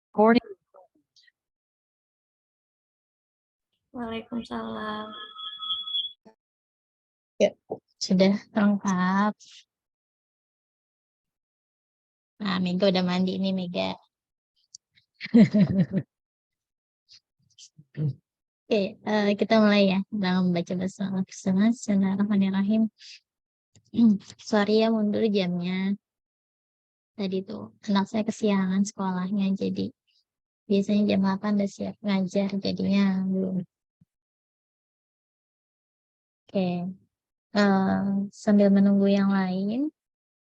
Recording. Waalaikumsalam. Ya, sudah lengkap. Nah, Mega udah mandi nih, Mega. Oke, kita mulai ya dalam membaca basmalah bersama. Bismillahirrahmanirrahim. Sorry ya, mundur jamnya. Tadi tuh anak saya kesiangan sekolahnya, jadi biasanya jam 8 udah siap ngajar, jadinya belum. Oke, sambil menunggu yang lain,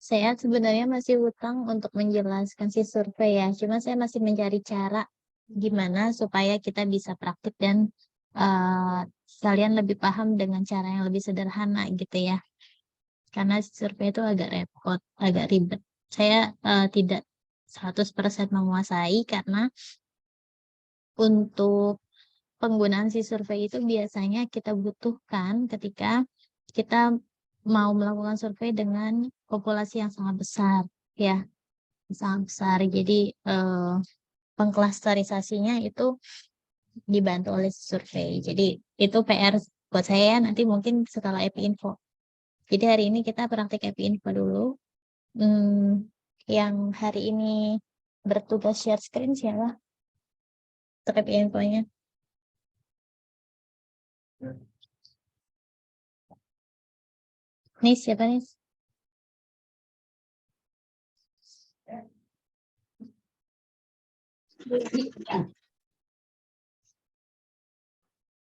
saya sebenarnya masih hutang untuk menjelaskan si survei ya. Cuma saya masih mencari cara gimana supaya kita bisa praktik dan kalian lebih paham dengan cara yang lebih sederhana gitu ya. Karena si survei itu agak repot, agak ribet. Saya tidak 100% menguasai karena untuk penggunaan si survei itu biasanya kita butuhkan ketika kita mau melakukan survei dengan populasi yang sangat besar ya, sangat besar. Jadi pengklasterisasinya itu dibantu oleh survei. Jadi itu PR buat saya nanti mungkin setelah EP Info. Jadi hari ini kita praktik EP Info dulu. Yang hari ini bertugas share screen siapa? Untuk EP Info-nya. Nih siapa nih?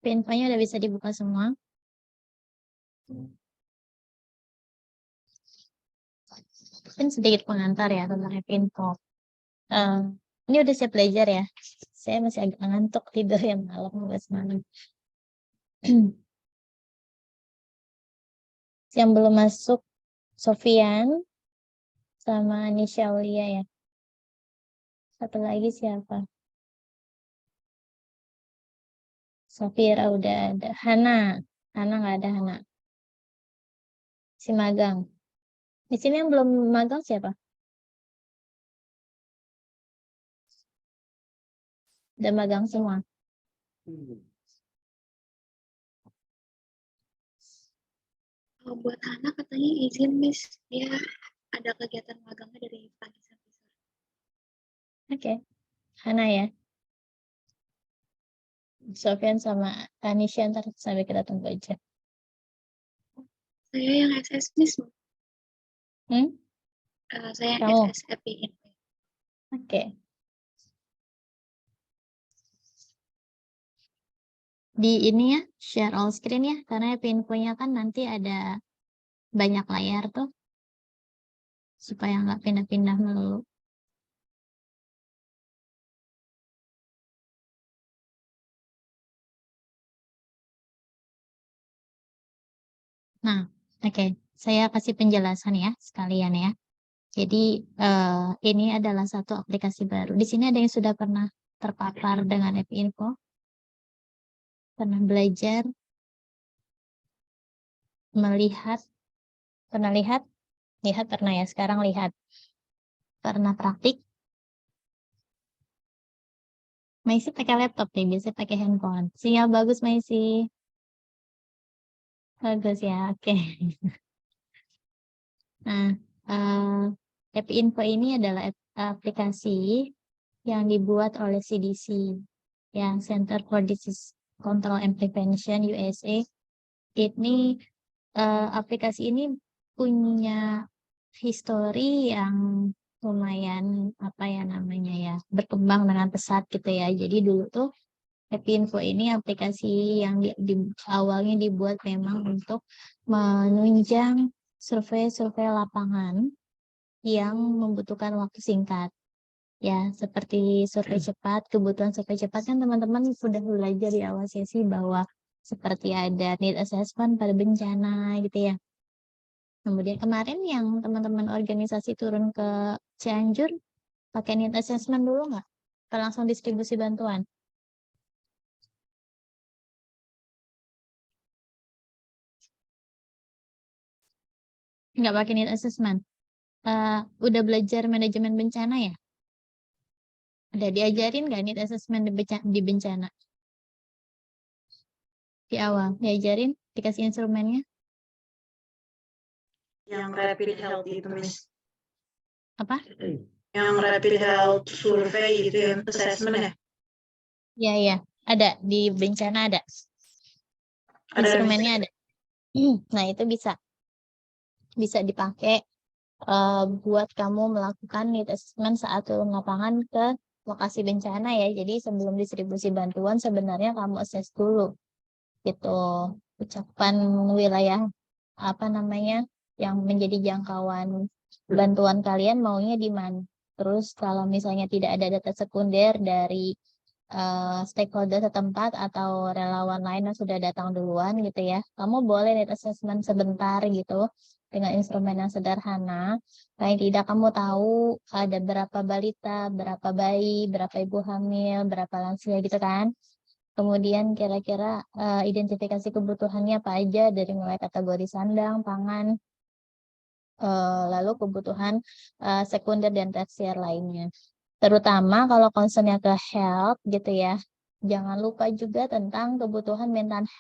Infonya udah bisa dibuka semua. Mungkin sedikit pengantar ya tentang Info. Ini udah siap belajar ya. Saya masih agak ngantuk tidur yang malam semalam. Yang belum masuk Sofian sama Nisha Aulia ya. Satu lagi siapa? Safira udah ada. Hana nggak ada Hana. Si magang. Di sini yang belum magang siapa? Udah magang semua. Buat Hana katanya izin, Miss. Dia ada kegiatan magangnya dari pagi sampai sore. Oke. Hana ya. Sofian sama Anisha ntar sampai kita tunggu aja. Saya yang SS, Miss. Saya yang Kamu? SS Happy Info. Oke. Di ini ya, share all screen ya, karena infonya kan nanti ada banyak layar tuh, supaya nggak pindah-pindah melulu. Nah, oke, saya kasih penjelasan ya, sekalian ya. Jadi, ini adalah satu aplikasi baru. Di sini ada yang sudah pernah terpapar dengan app info, pernah belajar, melihat, pernah lihat pernah ya, sekarang lihat. Pernah praktik. Maisi pakai laptop nih, biasanya pakai handphone. Sinyal bagus, Maisi. Bagus ya, oke. Nah, app info ini adalah aplikasi yang dibuat oleh CDC, yang Center for Disease Control and Prevention USA. Ini aplikasi ini punya histori yang lumayan apa ya namanya ya, berkembang dengan pesat gitu ya. Jadi dulu tuh Happy Info ini aplikasi yang awalnya dibuat memang untuk menunjang survei-survei lapangan yang membutuhkan waktu singkat. Ya, seperti survei cepat, kebutuhan survei cepat kan teman-teman sudah belajar di awal sesi bahwa seperti ada need assessment pada bencana gitu ya. Kemudian kemarin yang teman-teman organisasi turun ke Cianjur, pakai need assessment dulu nggak? Atau langsung distribusi bantuan? Nggak pakai need assessment. Udah belajar manajemen bencana ya? Ada diajarin nggak need assessment di bencana? Di awal, diajarin, dikasih instrumennya? Yang rapid health itu, Miss. Apa? Yang rapid health survey itu ya, assessment ya? Iya, ada. Di bencana ada. Ada, Instrumennya ada. Nah, itu bisa dipakai buat kamu melakukan need assessment saat turun lapangan ke lokasi bencana ya. Jadi sebelum distribusi bantuan sebenarnya kamu assess dulu gitu ucapan wilayah apa namanya yang menjadi jangkauan bantuan kalian maunya di mana. Terus kalau misalnya tidak ada data sekunder dari stakeholder setempat atau relawan lain yang sudah datang duluan gitu ya, kamu boleh need assessment sebentar gitu dengan instrumen yang sederhana. Paling tidak kamu tahu ada berapa balita, berapa bayi, berapa ibu hamil, berapa lansia gitu kan. Kemudian kira-kira identifikasi kebutuhannya apa aja dari mulai kategori sandang, pangan, lalu kebutuhan sekunder dan tersier lainnya. Terutama kalau concernnya ke health gitu ya, jangan lupa juga tentang kebutuhan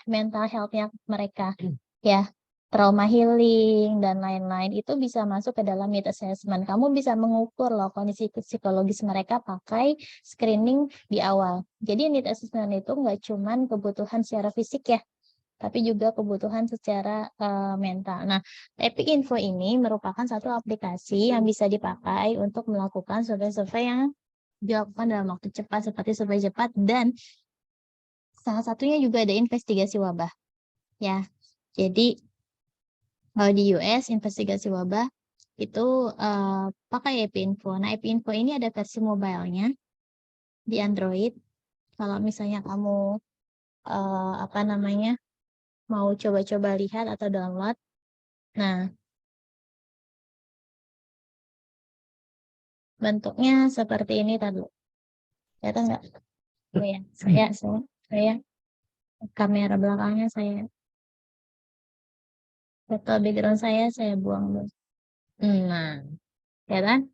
mental health-nya mereka ya. Trauma healing dan lain-lain itu bisa masuk ke dalam need assessment. Kamu bisa mengukur loh kondisi psikologis mereka pakai screening di awal. Jadi need assessment itu nggak cuman kebutuhan secara fisik ya, tapi juga kebutuhan secara mental. Nah, Epic Info ini merupakan satu aplikasi yang bisa dipakai untuk melakukan survei-survei yang dilakukan dalam waktu cepat, seperti survei cepat, dan salah satunya juga ada investigasi wabah. Ya, jadi kalau di US investigasi wabah itu pakai Epic Info. Nah, Epic Info ini ada versi mobile-nya di Android. Kalau misalnya kamu apa namanya mau coba-coba lihat atau download, nah bentuknya seperti ini tadi. Kelihatan nggak? Oh ya, saya kamera belakangnya saya foto background saya buang dulu. Nah, kelihatan?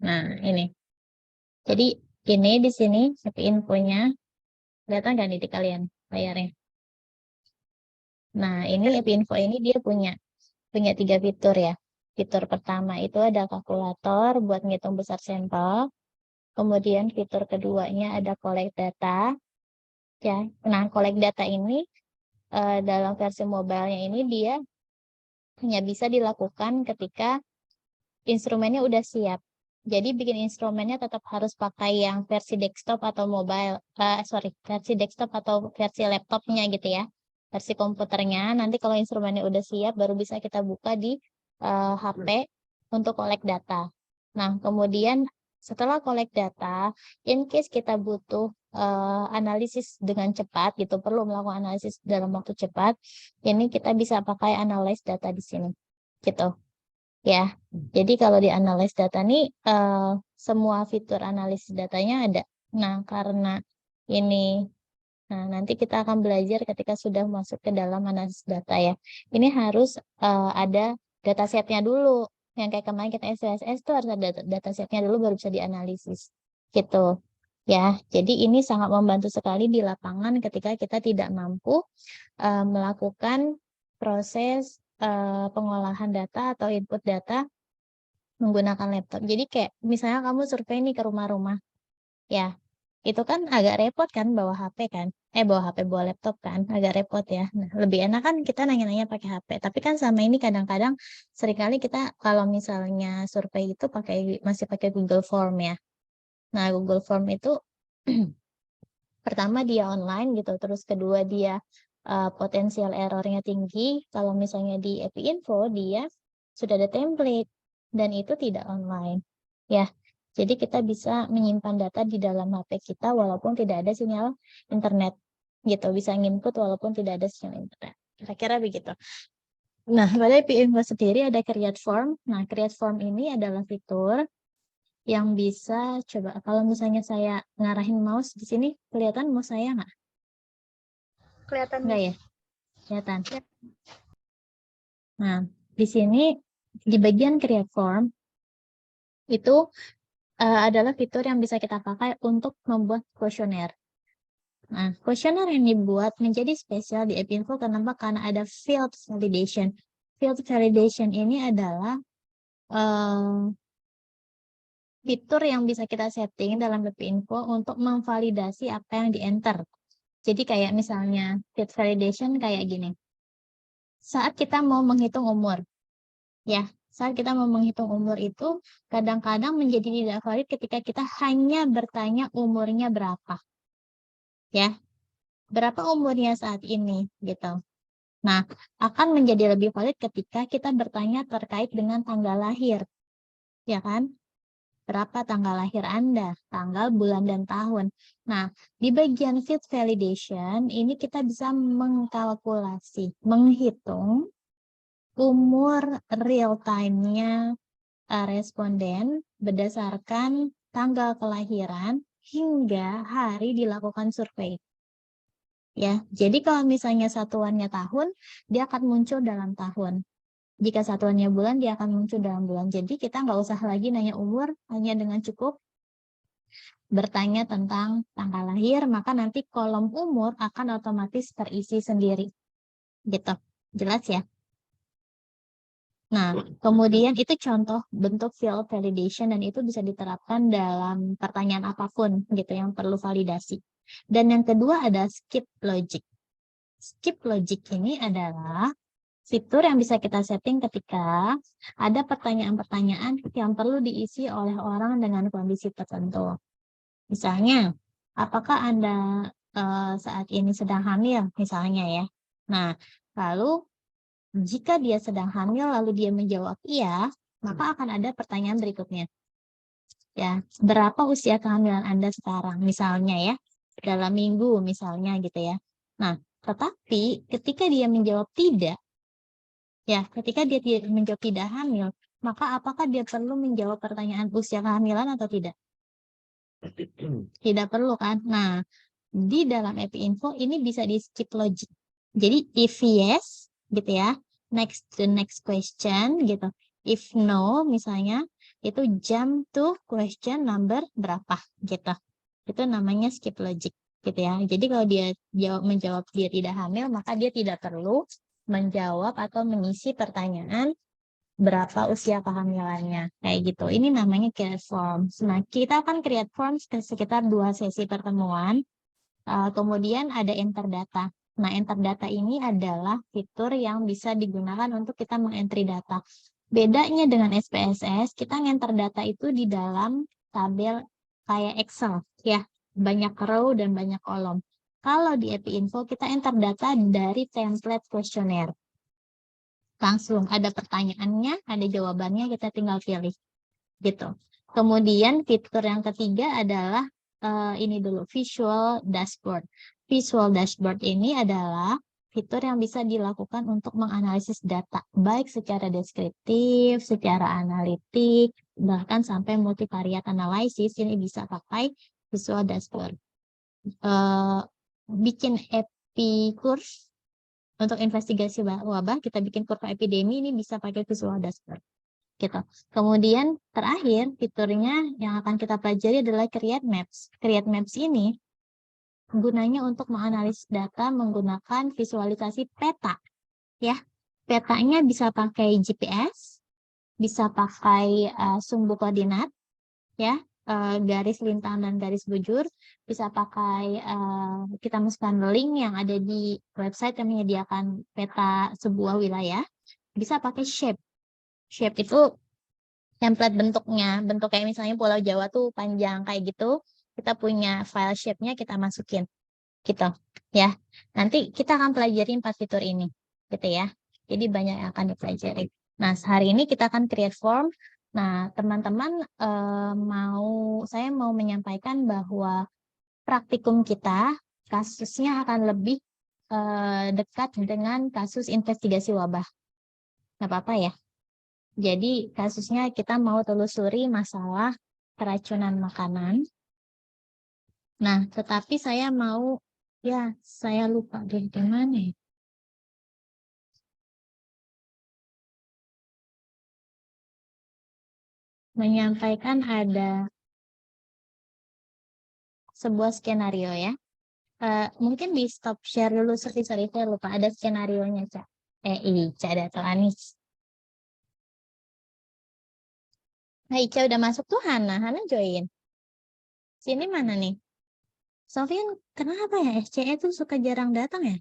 Nah, ini. Jadi ini di sini tapi infonya kelihatan nggak nih di kalian layarnya? Nah, ini info ini dia punya 3 fitur ya. Fitur pertama itu ada kalkulator buat ngitung besar sampel. Kemudian fitur keduanya ada collect data. Ya, nah collect data ini dalam versi mobile-nya ini dia hanya bisa dilakukan ketika instrumennya udah siap. Jadi bikin instrumennya tetap harus pakai yang versi desktop atau mobile, versi desktop atau versi laptopnya gitu ya. Versi komputernya, nanti kalau instrumennya udah siap baru bisa kita buka di HP untuk collect data. Nah, kemudian setelah collect data, in case kita butuh analisis dengan cepat gitu, perlu melakukan analisis dalam waktu cepat, ini kita bisa pakai analyze data di sini, gitu. Ya, jadi kalau di analyze data nih semua fitur analisis datanya ada. Nah, karena ini, nah nanti kita akan belajar ketika sudah masuk ke dalam analisis data ya. Ini harus ada datasetnya dulu. Yang kayak kemarin kita SPSS itu harus ada datasetnya dulu baru bisa dianalisis. Gitu. Ya, jadi ini sangat membantu sekali di lapangan ketika kita tidak mampu melakukan proses pengolahan data atau input data menggunakan laptop. Jadi kayak misalnya kamu survei nih ke rumah-rumah, ya itu kan agak repot kan bawa HP kan, bawa HP bawa laptop kan, agak repot ya. Nah, lebih enak kan kita nanya-nanya pakai HP. Tapi kan sama ini kadang-kadang seringkali kita kalau misalnya survei itu masih pakai Google Form ya. Nah, Google Form itu pertama dia online gitu, terus kedua dia potensial errornya tinggi. Kalau misalnya di Epic Info dia sudah ada template dan itu tidak online. Ya, jadi kita bisa menyimpan data di dalam HP kita walaupun tidak ada sinyal internet gitu, bisa input walaupun tidak ada sinyal internet. Kira-kira begitu. Nah, pada Epic Info sendiri ada create form. Nah, create form ini adalah fitur yang bisa coba kalau misalnya saya ngarahin mouse di sini kelihatan mouse saya nggak? Kelihatan, Nggak Miss. ya? Kelihatan. Nah, di sini di bagian create form itu adalah fitur yang bisa kita pakai untuk membuat kuesioner. Nah, kuesioner yang dibuat menjadi spesial di Epinfo kenapa? Karena ada field validation. Field validation ini adalah fitur yang bisa kita setting dalam Epinfo untuk memvalidasi apa yang di-enter. Jadi kayak misalnya field validation kayak gini. Saat kita mau menghitung umur, ya, saat kita mau menghitung umur itu kadang-kadang menjadi tidak valid ketika kita hanya bertanya umurnya berapa. Ya, berapa umurnya saat ini gitu. Nah, akan menjadi lebih valid ketika kita bertanya terkait dengan tanggal lahir. Ya kan? Berapa tanggal lahir Anda, tanggal, bulan, dan tahun. Nah, di bagian field validation, ini kita bisa mengkalkulasi, menghitung umur real time-nya responden berdasarkan tanggal kelahiran hingga hari dilakukan survei. Ya, jadi kalau misalnya satuannya tahun, dia akan muncul dalam tahun. Jika satuannya bulan, dia akan muncul dalam bulan. Jadi kita nggak usah lagi nanya umur, hanya dengan cukup bertanya tentang tanggal lahir, maka nanti kolom umur akan otomatis terisi sendiri. Gitu. Jelas ya? Nah, kemudian itu contoh bentuk field validation dan itu bisa diterapkan dalam pertanyaan apapun gitu yang perlu validasi. Dan yang kedua ada skip logic. Skip logic ini adalah fitur yang bisa kita setting ketika ada pertanyaan-pertanyaan yang perlu diisi oleh orang dengan kondisi tertentu. Misalnya, apakah Anda saat ini sedang hamil, misalnya ya. Nah, lalu jika dia sedang hamil lalu dia menjawab iya, maka akan ada pertanyaan berikutnya. Ya, berapa usia kehamilan Anda sekarang, misalnya ya, dalam minggu misalnya gitu ya. Nah, tetapi ketika dia menjawab tidak, ya, ketika dia menjawab tidak hamil, maka apakah dia perlu menjawab pertanyaan usia kehamilan atau tidak? Tidak perlu kan? Nah, di dalam Epinfo ini bisa di skip logic. Jadi if yes, gitu ya, next to next question gitu. If no, misalnya, itu jump to question number berapa gitu. Itu namanya skip logic gitu ya. Jadi kalau dia menjawab dia tidak hamil, maka dia tidak perlu menjawab atau mengisi pertanyaan berapa usia kehamilannya kayak gitu. Ini namanya create forms. Nah, kita akan create forms ke sekitar 2 sesi pertemuan. Kemudian ada enter data. Nah, enter data ini adalah fitur yang bisa digunakan untuk kita mengentry data. Bedanya dengan SPSS, kita ngenter data itu di dalam tabel kayak Excel, ya, banyak row dan banyak kolom. Kalau di Epinfo, kita enter data dari template kuesioner. Langsung ada pertanyaannya, ada jawabannya, kita tinggal pilih. Gitu. Kemudian fitur yang ketiga adalah ini dulu, visual dashboard. Visual dashboard ini adalah fitur yang bisa dilakukan untuk menganalisis data, baik secara deskriptif, secara analitik, bahkan sampai multivariate analysis, ini bisa pakai visual dashboard. Bikin epi course untuk investigasi wabah, kita bikin kurva epidemi, ini bisa pakai visual dashboard. Gitu. Kemudian terakhir fiturnya yang akan kita pelajari adalah create maps. Create maps ini gunanya untuk menganalisis data menggunakan visualisasi peta. Ya, petanya bisa pakai GPS, bisa pakai sumbu koordinat, ya, garis lintang dan garis bujur, bisa pakai kita masukkan link yang ada di website yang menyediakan peta sebuah wilayah, bisa pakai shape. Shape itu template bentuknya, bentuk kayak misalnya Pulau Jawa tuh panjang kayak gitu, kita punya file shape-nya kita masukin, gitu ya. Nanti kita akan pelajari 4 fitur ini, gitu ya. Jadi banyak yang akan dipelajari. Nah, hari ini kita akan create form. Nah, teman-teman saya mau menyampaikan bahwa praktikum kita kasusnya akan lebih dekat dengan kasus investigasi wabah. Nggak apa-apa ya. Jadi kasusnya kita mau telusuri masalah keracunan makanan. Nah, tetapi saya mau, ya saya lupa deh di mana ya. Menyampaikan ada sebuah skenario ya. Mungkin di stop share dulu, sorry saya lupa ada skenarionya, Ca. Ica atau Anis. Nah, Ica udah masuk tuh Hana join. Sini mana nih? Sofian, kenapa ya SCE tuh suka jarang datang ya?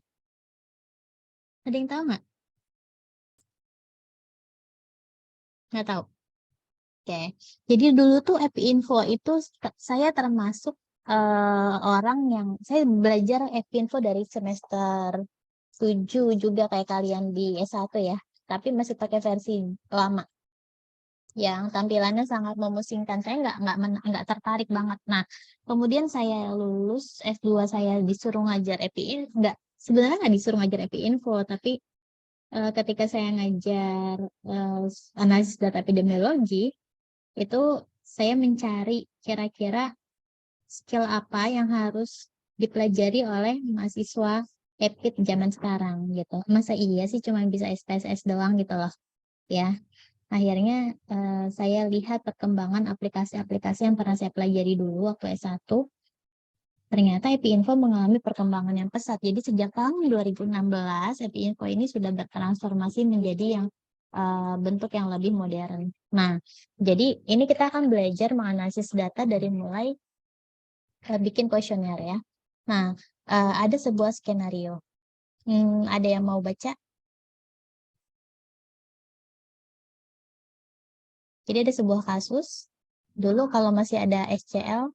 Ada yang tahu nggak? Nggak tahu. Oke, jadi dulu tuh Epinfo itu saya termasuk orang yang saya belajar Epinfo dari semester 7 juga kayak kalian di S1 ya, tapi masih pakai versi lama yang tampilannya sangat memusingkan. Saya nggak tertarik banget. Nah, kemudian saya lulus S2, saya disuruh ngajar nggak, sebenarnya nggak disuruh ngajar Epinfo, tapi ketika saya ngajar analisis data epidemiologi, itu saya mencari kira-kira skill apa yang harus dipelajari oleh mahasiswa EPIT zaman sekarang gitu. Masa iya sih cuma bisa SPSS doang gitu loh ya. Akhirnya saya lihat perkembangan aplikasi-aplikasi yang pernah saya pelajari dulu waktu S1. Ternyata Epinfo mengalami perkembangan yang pesat. Jadi sejak tahun 2016 Epinfo ini sudah bertransformasi menjadi yang bentuk yang lebih modern. Nah, jadi ini kita akan belajar menganalisis data dari mulai bikin kuesioner ya. Nah, ada sebuah skenario. Ada yang mau baca? Jadi ada sebuah kasus. Dulu kalau masih ada SCL,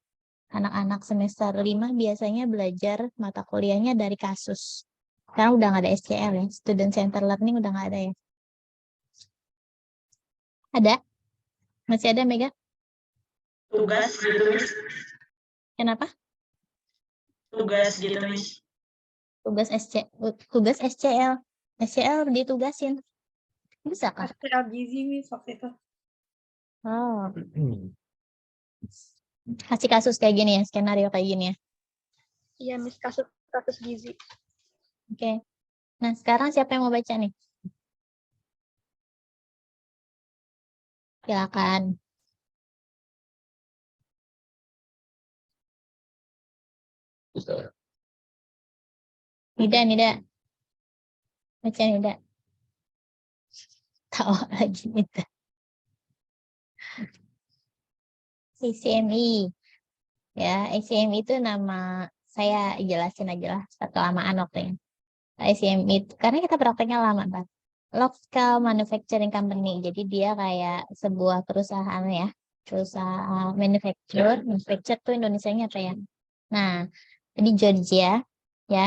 anak-anak semester 5 biasanya belajar mata kuliahnya dari kasus. Sekarang udah nggak ada SCL ya, Student Center Learning udah nggak ada ya. Ada? Masih ada, Mega? Tugas gitu, Miss. Kenapa? Tugas gitu, Miss. Tugas SCL. SCL ditugasin. Bisa kah? SCL gizi, Miss, waktu itu. Oh. Kasih kasus kayak gini ya, skenario kayak gini ya. Iya, Miss, kasus gizi. Oke. Nah, sekarang siapa yang mau baca nih? Silakan. Nida. Baca Nida. Tahu lagi Nida. ACMI. Ya, ACMI itu nama, saya jelasin aja lah, kelamaan waktunya. ACMI itu, karena kita prakteknya lama, Pak. Local Manufacturing Company. Jadi dia kayak sebuah perusahaan ya. Perusahaan manufacture tuh Indonesianya apa ya? Nah, di Georgia ya,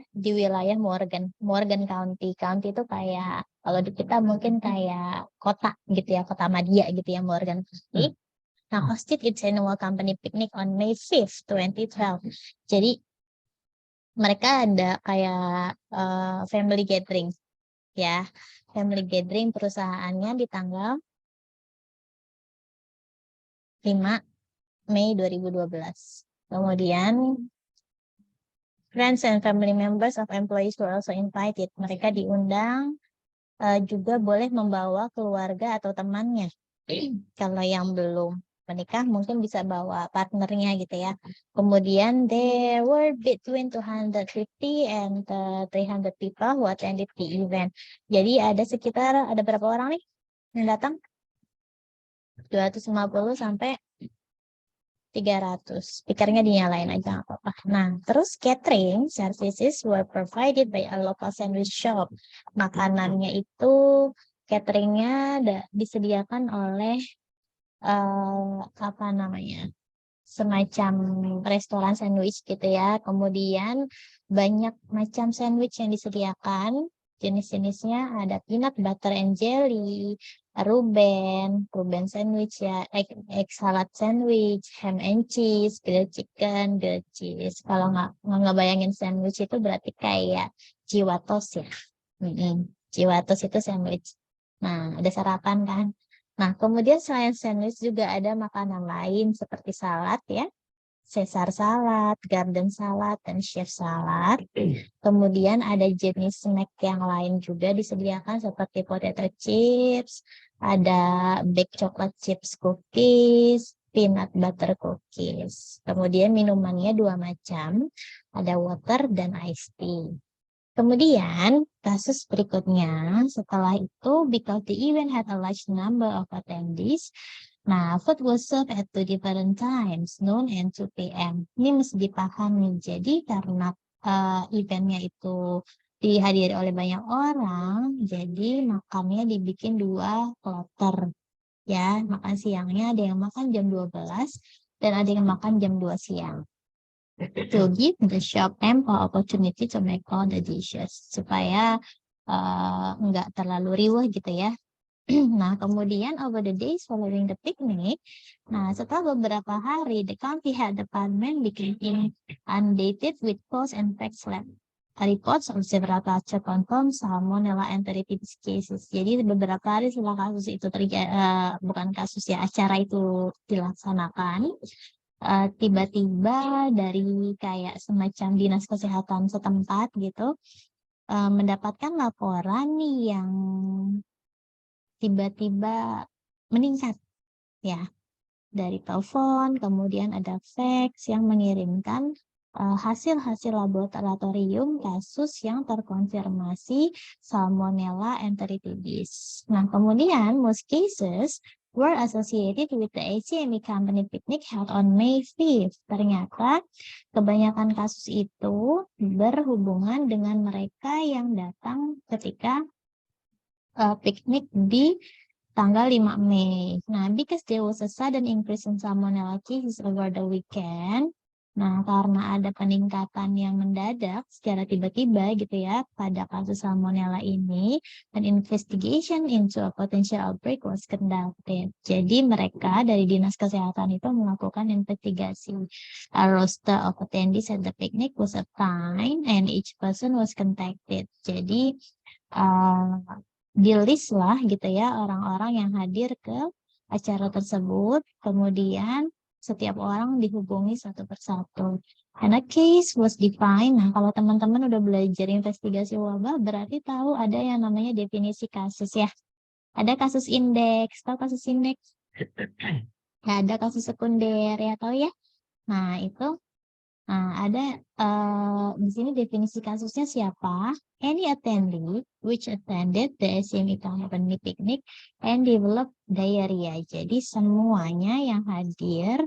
di wilayah Morgan County. County itu kayak kalau di kita mungkin kayak kota gitu ya, kota madya gitu ya, Morgan County. Nah, hosted its annual company picnic on May 5th, 2012. Jadi mereka ada kayak family gathering ya, family gathering perusahaannya di tanggal 5 Mei 2012. Kemudian friends and family members of employees were also invited. Mereka diundang, juga boleh membawa keluarga atau temannya. Kalau yang belum menikah mungkin bisa bawa partnernya gitu ya. Kemudian there were between 250 and 300 people who attended the event. Jadi ada berapa orang nih yang datang? 250 sampai 300. Speakernya dinyalain aja nggak apa-apa. Nah, terus catering services were provided by a local sandwich shop. Makanannya itu cateringnya disediakan oleh apa namanya, semacam restoran sandwich gitu ya. Kemudian banyak macam sandwich yang disediakan. Jenis-jenisnya ada peanut butter and jelly, Reuben sandwich ya, egg salad sandwich, ham and cheese, grilled chicken, grilled cheese. Kalau nggak bayangin sandwich itu berarti kayak jiwa toast ya. Jiwa toast itu sandwich. Nah, ada sarapan kan. Nah, kemudian selain sandwich juga ada makanan lain seperti salad ya. Caesar salad, garden salad, dan chef salad. Kemudian ada jenis snack yang lain juga disediakan seperti potato chips, ada baked chocolate chips cookies, peanut butter cookies. Kemudian minumannya 2 macam, ada water dan iced tea. Kemudian kasus berikutnya setelah itu, because the event had a large number of attendees, nah food was served at 2 different times, noon and 2 p.m. Ini mesti dipahami. Jadi karena eventnya itu dihadiri oleh banyak orang, jadi makannya dibikin 2 kloter. Ya, makan siangnya ada yang makan jam 12 dan ada yang makan jam 2 siang. To give the shop ample opportunity to make all the dishes. Supaya nggak terlalu riuh gitu ya. Nah, kemudian over the days following the picnic, nah setelah beberapa hari, the county health department became inundated with calls and fax lab reports of several culture confirmed salmonella enteritis cases. Jadi beberapa hari setelah kasus itu bukan kasus ya, acara itu dilaksanakan, tiba-tiba dari kayak semacam dinas kesehatan setempat gitu mendapatkan laporan nih yang tiba-tiba meningkat ya, dari telepon, kemudian ada fax yang mengirimkan hasil-hasil laboratorium kasus yang terkonfirmasi Salmonella enteritidis. Nah, kemudian most cases were associated with the ACME company picnic held on May 5th. Ternyata kebanyakan kasus itu berhubungan dengan mereka yang datang ketika piknik di tanggal 5 Mei. Nah, because there was a sudden increase in salmonella cases over the weekend, nah karena ada peningkatan yang mendadak secara tiba-tiba gitu ya pada kasus salmonella ini, an investigation into a potential outbreak was conducted. Jadi mereka dari Dinas Kesehatan itu melakukan investigasi. A roster of attendees at the picnic was assigned and each person was contacted. Jadi di list lah gitu ya orang-orang yang hadir ke acara tersebut, kemudian setiap orang dihubungi satu persatu. And a case was defined. Nah, kalau teman-teman udah belajar investigasi wabah, berarti tahu ada yang namanya definisi kasus ya. Ada kasus indeks, tahu kasus indeks? Nah, ada kasus sekunder ya, tahu ya? Nah, itu ada di sini definisi kasusnya siapa? Any attendee which attended the ACME company picnic and developed diarrhea. Jadi semuanya yang hadir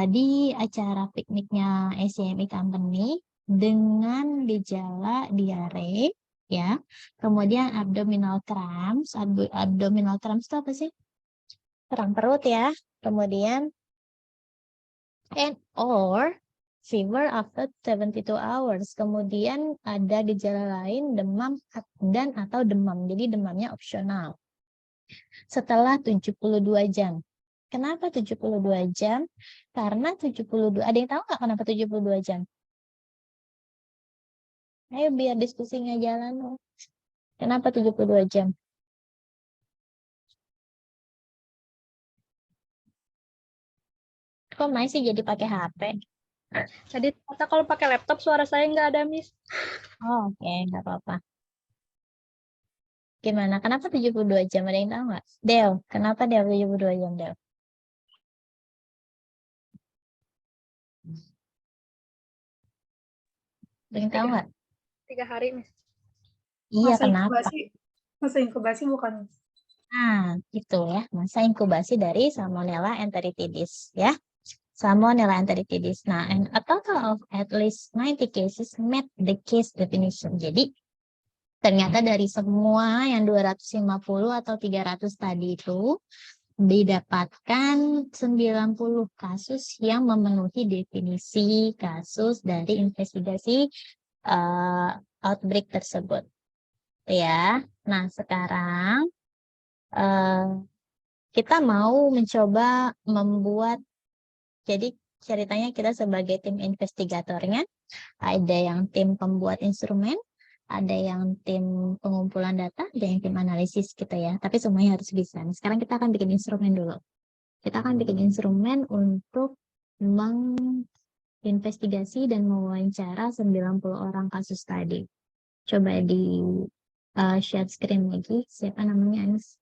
di acara pikniknya ACME company dengan gejala diare, ya. Kemudian abdominal cramps. Abdominal cramps itu apa sih? Kram perut ya. Kemudian and or fever after 72 hours. Kemudian ada gejala lain, demam dan atau demam. Jadi demamnya opsional. Setelah 72 jam. Kenapa 72 jam? Karena 72, ada yang tahu nggak kenapa 72 jam? Ayo biar diskusinya jalan. Kenapa 72 jam? Kok masih jadi pakai HP? Tadi ternyata kalau pakai laptop suara saya nggak ada, Miss. Oh, oke, nggak apa-apa. Gimana? Kenapa 72 jam? Ada yang tahu nggak? Del, kenapa Del 72 jam, Del? Ada yang tahu nggak? 3 hari, Miss. Iya, Masa kenapa? inkubasi, masa inkubasi bukan? Nah, itu ya, masa inkubasi dari Salmonella enteritidis ya. Salmonella enteritidis. Nah, and a total of at least 90 cases met the case definition. Jadi, ternyata dari semua yang 250 atau 300 tadi itu, didapatkan 90 kasus yang memenuhi definisi kasus dari investigasi outbreak tersebut. Ya, nah sekarang kita mau mencoba membuat, jadi ceritanya kita sebagai tim investigatornya, ada yang tim pembuat instrumen, ada yang tim pengumpulan data, ada yang tim analisis gitu ya, tapi semuanya harus bisa. Nah, sekarang kita akan bikin instrumen dulu. Kita akan bikin instrumen untuk menginvestigasi dan mewawancara 90 orang kasus tadi. Coba di share screen lagi, siapa namanya Anis?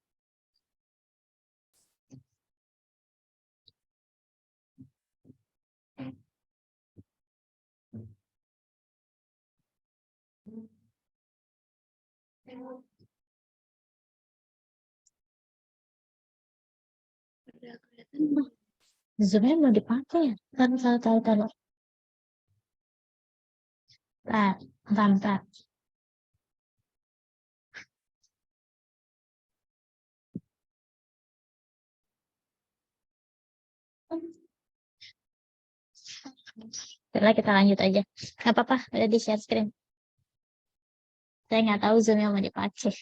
Zoom-nya mau dipakai ya? Taruh. Bentar. Setelah kita lanjut aja. Gak apa-apa, udah di share screen. Saya nggak tahu Zoom yang mau dipakai.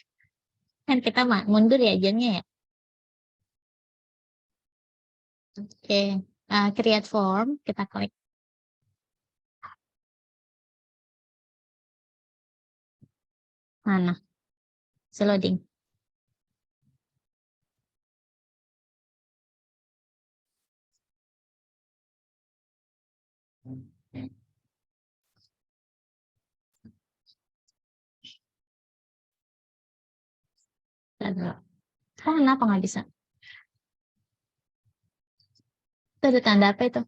Kan kita mundur ya jamnya ya. Oke, create form, kita klik. Mana? Loading. Kenapa nggak bisa? Itu ada tanda apa itu?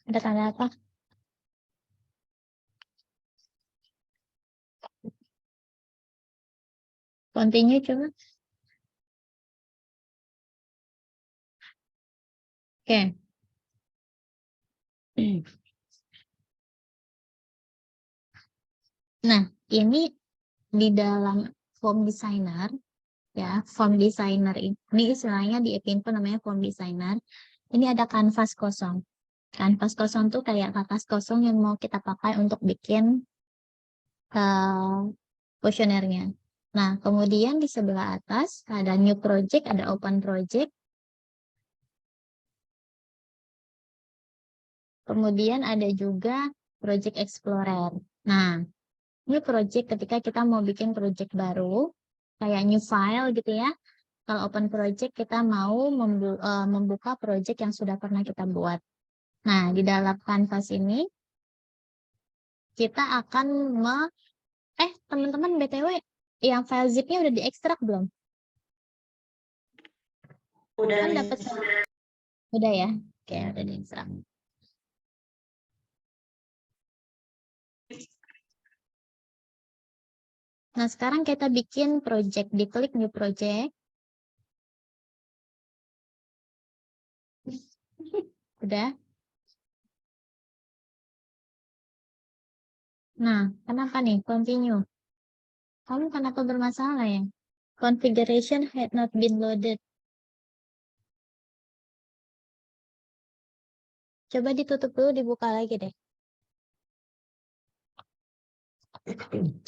Ada tanda apa? Continue coba. Oke. Nah, ini di dalam form designer, ya, form designer ini istilahnya di Epinfo namanya form designer. Ini ada kanvas kosong. Kanvas kosong tuh kayak kertas kosong yang mau kita pakai untuk bikin kuesionernya. Nah, kemudian di sebelah atas ada new project, ada open project. Kemudian ada juga project explorer. Nah, new project ketika kita mau bikin project baru, kayak new file gitu ya. Kalau open project kita mau membuka project yang sudah pernah kita buat. Nah, di dalam kanvas ini kita akan teman-teman BTW, yang file zip-nya udah diekstrak belum? Udah Kan nih. dapat udah ya? Oke, udah diekstrak. Nah, sekarang kita bikin project, diklik new project. Udah. Nah, kenapa nih? Continue. Kamu kenapa bermasalah ya? Configuration had not been loaded. Coba ditutup dulu, dibuka lagi deh.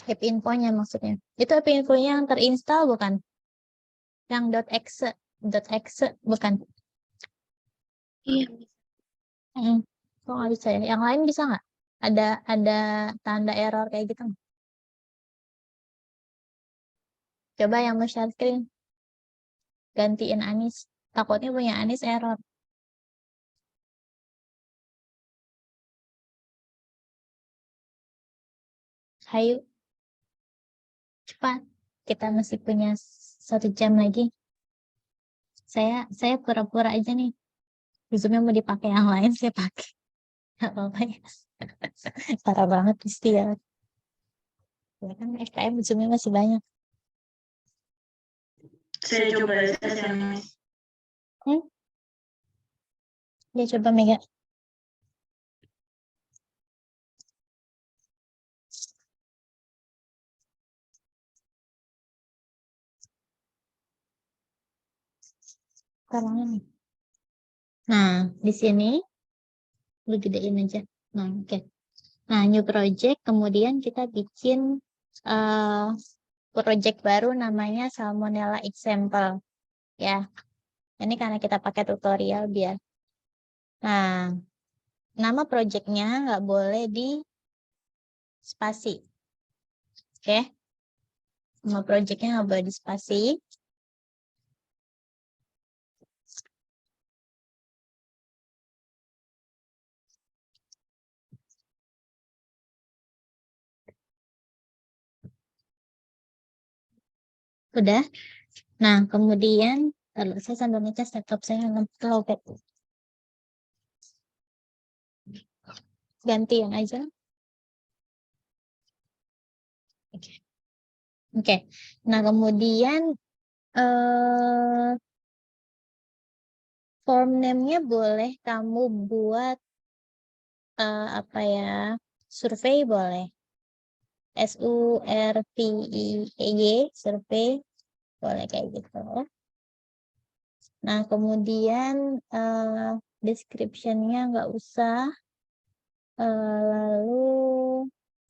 App infonya maksudnya. Itu app infonya yang terinstall bukan? Yang .exe bukan? Iya, Kok nggak bisa ya? Yang lain bisa nggak? Ada tanda error kayak gitu nggak? Coba yang mau share screen. Gantiin Anis. Takutnya punya Anis error. Ayo, cepat. Kita masih punya 1 jam lagi. Saya pura-pura aja nih. Zoom-nya mau dipakai yang lain, saya pakai. Gak apa-apa ya. Parah banget pasti ya. Ya kan FKM Zoom-nya masih banyak. Saya coba saja, Miss. Dia coba Mega. Nih. Nah, di sini lu gedein aja. Nah, oke. Nah, new project, kemudian kita bikin project baru namanya Salmonella Example. Ya, ini karena kita pakai tutorial biar. Nah, nama projectnya nggak boleh di spasi. Oke. Nama projectnya nggak boleh di spasi. Udah. Nah, kemudian kalau saya sambil ngecas laptop saya nge-lowbat. Gantian aja. Oke. Nah, kemudian form name-nya boleh kamu buat apa ya? Survei boleh. SURVEY, survei boleh kayak gitu. Nah, kemudian description-nya nggak usah. Lalu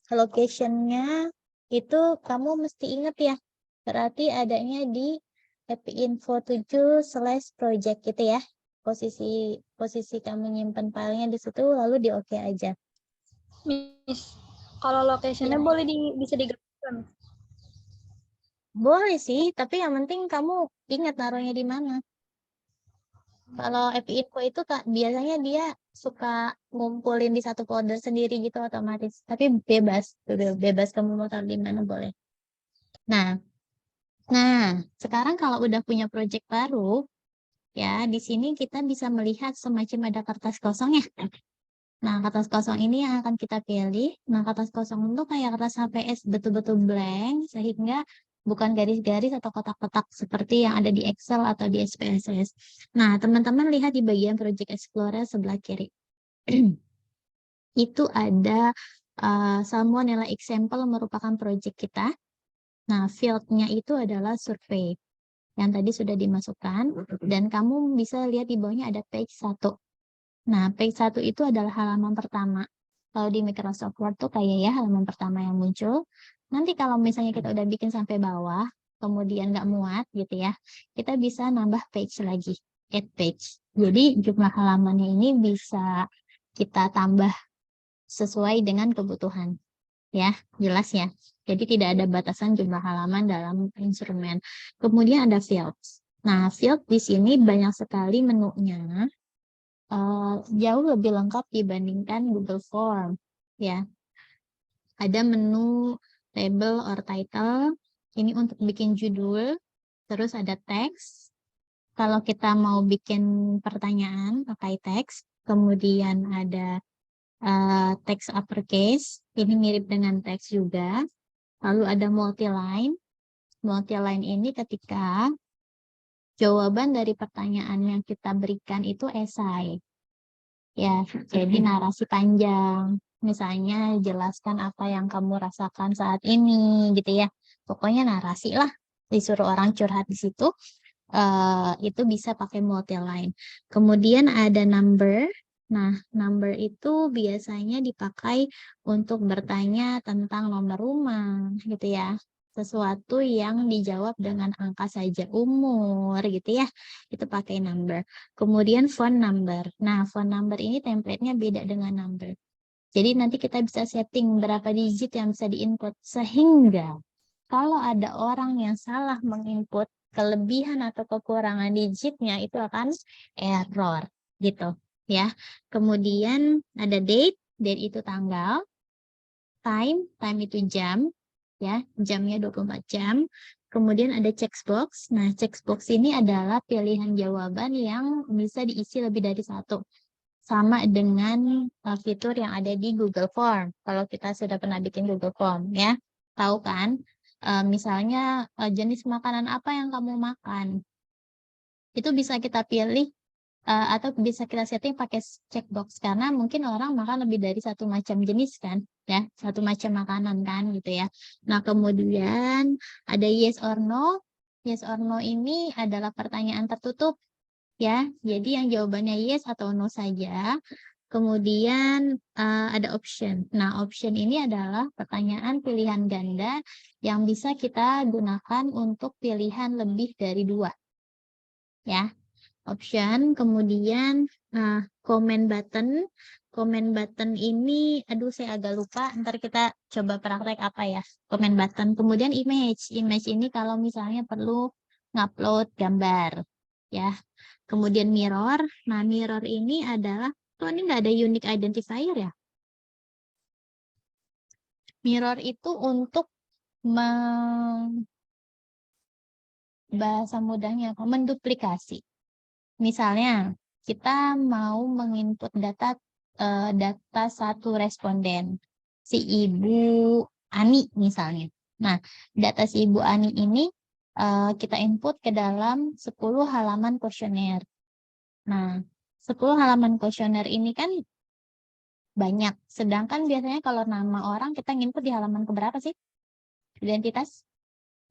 location-nya itu kamu mesti ingat ya. Berarti adanya di epinfo7/project gitu ya. Posisi kamu nyimpen filenya di situ, lalu di oke aja. Miss, kalau location-nya Iya. boleh bisa digrafikkan. Boleh sih, tapi yang penting kamu ingat naruhnya di mana. Kalau Epinfo itu Kak, biasanya dia suka ngumpulin di satu folder sendiri gitu otomatis. Tapi bebas kamu mau taruh di mana boleh. Nah, sekarang kalau udah punya project baru, ya di sini kita bisa melihat semacam ada kertas kosong ya. Nah, kertas kosong ini yang akan kita pilih. Nah, kertas kosong itu kayak kertas HPS betul-betul blank, sehingga bukan garis-garis atau kotak-kotak seperti yang ada di Excel atau di SPSS. Nah, teman-teman lihat di bagian Project Explorer sebelah kiri. Itu ada Salmonella example merupakan project kita. Nah, field-nya itu adalah survei yang tadi sudah dimasukkan, dan kamu bisa lihat di bawahnya ada page 1. Nah, page 1 itu adalah halaman pertama. Kalau di Microsoft Word tuh kayak ya halaman pertama yang muncul. Nanti kalau misalnya kita udah bikin sampai bawah, kemudian nggak muat gitu ya, kita bisa nambah page lagi, add page. Jadi jumlah halamannya ini bisa kita tambah sesuai dengan kebutuhan. Ya, jelas ya. Jadi tidak ada batasan jumlah halaman dalam instrumen. Kemudian ada fields. Nah, field di sini banyak sekali menunya. Jauh lebih lengkap dibandingkan Google Form ya. Ada menu label or title, ini untuk bikin judul, terus ada teks. Kalau kita mau bikin pertanyaan pakai teks, kemudian ada teks uppercase, ini mirip dengan teks juga. Lalu ada multi-line. Multi-line ini ketika jawaban dari pertanyaan yang kita berikan itu esai. Ya, jadi narasi panjang. Misalnya jelaskan apa yang kamu rasakan saat ini gitu ya. Pokoknya narasi lah. Disuruh orang curhat di situ. Itu bisa pakai multi-line. Kemudian ada number. Nah, number itu biasanya dipakai untuk bertanya tentang nomor rumah gitu ya. Sesuatu yang dijawab dengan angka saja, umur gitu ya. Itu pakai number. Kemudian phone number. Nah, phone number ini template-nya beda dengan number. Jadi nanti kita bisa setting berapa digit yang bisa diinput. Sehingga kalau ada orang yang salah menginput kelebihan atau kekurangan digitnya, itu akan error gitu ya. Kemudian ada date itu tanggal. Time itu jam ya, jamnya 24 jam. Kemudian ada checkbox. Nah, checkbox ini adalah pilihan jawaban yang bisa diisi lebih dari satu. Sama dengan fitur yang ada di Google Form. Kalau kita sudah pernah bikin Google Form ya, tahu kan? Misalnya jenis makanan apa yang kamu makan. Itu bisa kita pilih atau bisa kita setting pakai checkbox, karena mungkin orang makan lebih dari satu macam jenis kan ya, satu macam makanan kan gitu ya. Nah, kemudian ada yes or no. Yes or no ini adalah pertanyaan tertutup ya, jadi yang jawabannya yes atau no saja. Kemudian ada option. Nah, option ini adalah pertanyaan pilihan ganda yang bisa kita gunakan untuk pilihan lebih dari 2 ya. Option, kemudian comment button. Comment button ini, aduh saya agak lupa, ntar kita coba praktek apa ya, comment button. Kemudian image. Image ini kalau misalnya perlu ngupload gambar ya. Kemudian mirror. Nah, mirror ini adalah, ini nggak ada unique identifier ya. Mirror itu untuk bahasa mudahnya menduplikasi. Misalnya, kita mau menginput data satu responden, si Ibu Ani misalnya. Nah, data si Ibu Ani ini kita input ke dalam 10 halaman kuesioner. Nah, 10 halaman kuesioner ini kan banyak. Sedangkan biasanya kalau nama orang kita input di halaman keberapa sih? Identitas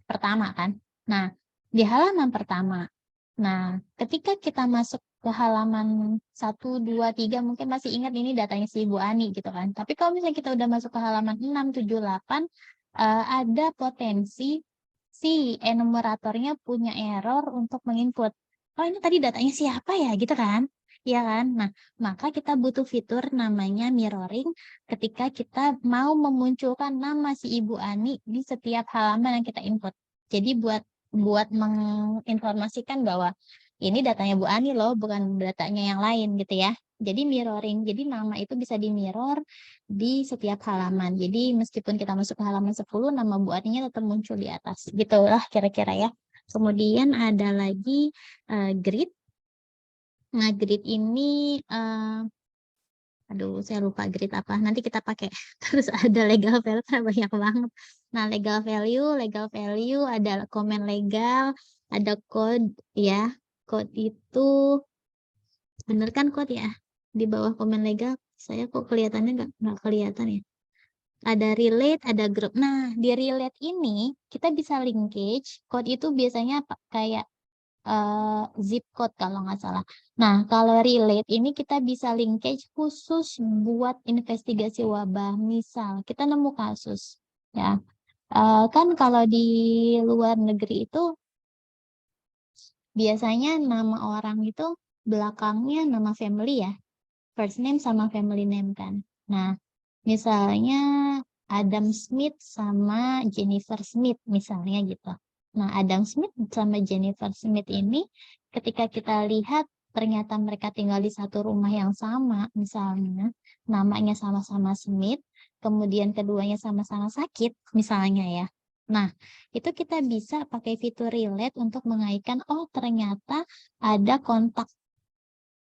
pertama kan? Nah, di halaman pertama. Nah, ketika kita masuk ke halaman 1, 2, 3, mungkin masih ingat ini datanya si Ibu Ani gitu kan. Tapi kalau misalnya kita udah masuk ke halaman 6, 7, 8, ada potensi si enumeratornya punya error untuk menginput. Oh, ini tadi datanya siapa ya gitu kan? Iya kan? Nah, maka kita butuh fitur namanya mirroring ketika kita mau memunculkan nama si Ibu Ani di setiap halaman yang kita input. Jadi buat menginformasikan bahwa ini datanya Bu Ani loh, bukan datanya yang lain gitu ya. Jadi mirroring, jadi nama itu bisa di mirror di setiap halaman. Jadi meskipun kita masuk ke halaman 10, nama Bu Aninya tetap muncul di atas. Gitulah kira-kira ya. Kemudian ada lagi grid. Nah, grid ini aduh, saya lupa grid apa. Nanti kita pakai. Terus ada legal value, banyak banget. Nah, legal value, ada komen legal, ada code ya. Code itu, bener kan code ya? Di bawah komen legal, saya kok kelihatannya nggak kelihatan ya. Ada relate, ada group. Nah, di relate ini kita bisa linkage. Code itu biasanya kayak zip code kalau nggak salah. Nah, kalau relate ini kita bisa linkage khusus buat investigasi wabah. Misal, kita nemu kasus. Ya, kan kalau di luar negeri itu biasanya nama orang itu belakangnya nama family ya. First name sama family name kan. Nah, misalnya Adam Smith sama Jennifer Smith misalnya gitu. Nah, Adam Smith sama Jennifer Smith ini ketika kita lihat ternyata mereka tinggal di satu rumah yang sama, misalnya namanya sama-sama Smith, kemudian keduanya sama-sama sakit misalnya ya. Nah, itu kita bisa pakai fitur relate untuk mengaitkan, oh ternyata ada kontak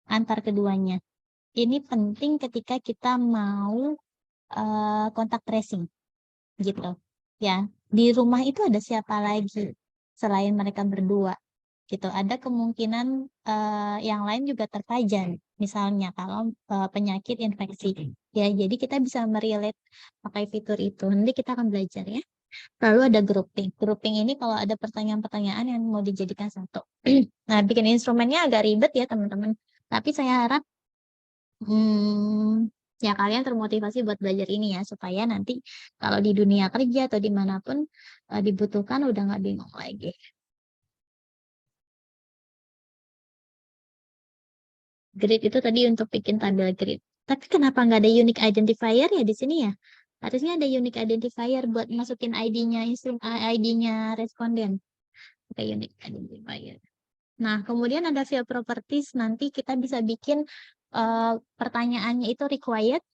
antar keduanya. Ini penting ketika kita mau kontak tracing gitu ya. Di rumah itu ada siapa lagi selain mereka berdua gitu. Ada kemungkinan yang lain juga terpajan, misalnya kalau penyakit infeksi ya. Jadi kita bisa merelate pakai fitur itu. Nanti kita akan belajar ya. Lalu ada grouping ini kalau ada pertanyaan-pertanyaan yang mau dijadikan satu. Nah, bikin instrumennya agak ribet ya teman-teman, tapi saya harap ya kalian termotivasi buat belajar ini ya, supaya nanti kalau di dunia kerja atau dimanapun dibutuhkan udah nggak bingung lagi. Grid itu tadi untuk bikin tabel grid. Tapi kenapa nggak ada unique identifier ya di sini ya? Harusnya ada unique identifier buat masukin ID-nya responden. Oke, unique identifier. Nah, kemudian ada field properties. Nanti kita bisa bikin pertanyaannya itu required,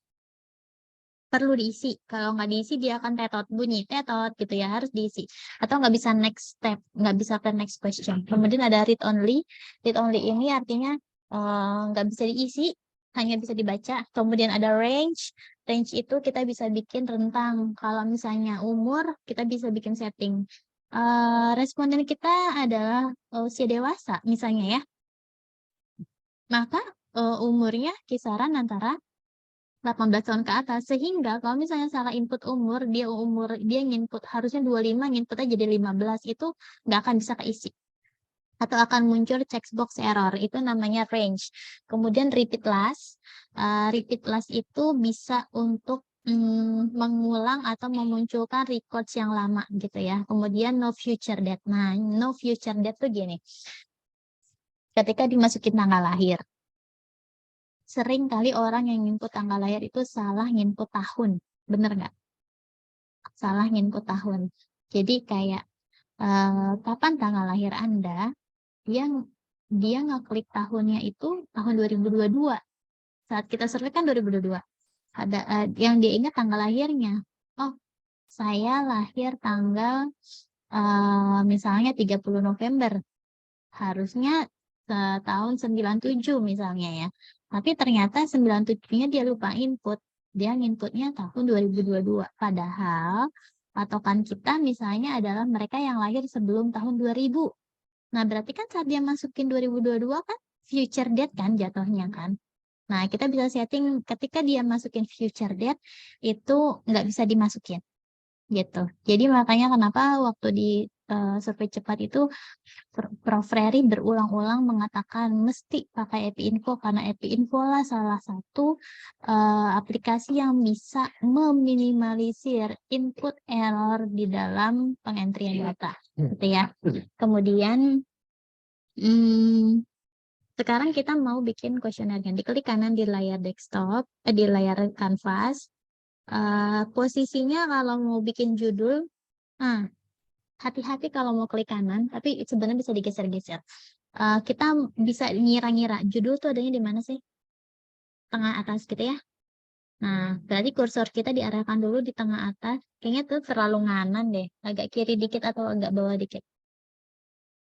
perlu diisi. Kalau nggak diisi dia akan tetot, bunyi tetot gitu ya, harus diisi. Atau nggak bisa next step, nggak bisa ke next question. Kemudian ada read only. Read only ini artinya nggak bisa diisi, hanya bisa dibaca. Kemudian ada range. Range itu kita bisa bikin rentang. Kalau misalnya umur, kita bisa bikin setting. Responden kita adalah usia dewasa misalnya ya. Maka umurnya kisaran antara 18 tahun ke atas, sehingga kalau misalnya salah input umur, dia nginput harusnya 25, nginput aja jadi 15, itu nggak akan bisa keisi. Atau akan muncul checkbox error, itu namanya range. Kemudian repeat last. Repeat last itu bisa untuk mengulang atau memunculkan records yang lama gitu ya. Kemudian no future date. Nah, no future date tuh gini. Ketika dimasukin tanggal lahir, sering kali orang yang nginput tanggal lahir itu salah nginput tahun. Bener nggak? Salah nginput tahun. Jadi kayak kapan tanggal lahir Anda, dia ngeklik tahunnya itu tahun 2022. Saat kita search kan 2022. Ada yang dia ingat tanggal lahirnya. Oh, saya lahir tanggal misalnya 30 November. Harusnya tahun 97 misalnya ya. Tapi ternyata 97-nya dia lupa input. Dia inputnya tahun 2022. Padahal patokan kita misalnya adalah mereka yang lahir sebelum tahun 2000. Nah, berarti kan saat dia masukin 2022 kan future date kan jatuhnya kan. Nah, kita bisa setting ketika dia masukin future date itu nggak bisa dimasukin gitu. Jadi makanya kenapa waktu di survei cepat itu Prof. Reri berulang-ulang mengatakan mesti pakai EpiInfo karena EpiInfo lah salah satu aplikasi yang bisa meminimalisir input error di dalam pengentrian data, gitu ya. Kemudian sekarang kita mau bikin kuesionernya. Diklik kanan di layar desktop, di layar kanvas. Posisinya kalau mau bikin judul, hati-hati kalau mau klik kanan, tapi sebenarnya bisa digeser-geser. Kita bisa ngira-ngira judul tuh adanya di mana sih? Tengah atas gitu ya. Nah, berarti kursor kita diarahkan dulu di tengah atas. Kayaknya tuh terlalu nganan deh. Agak kiri dikit atau agak bawah dikit.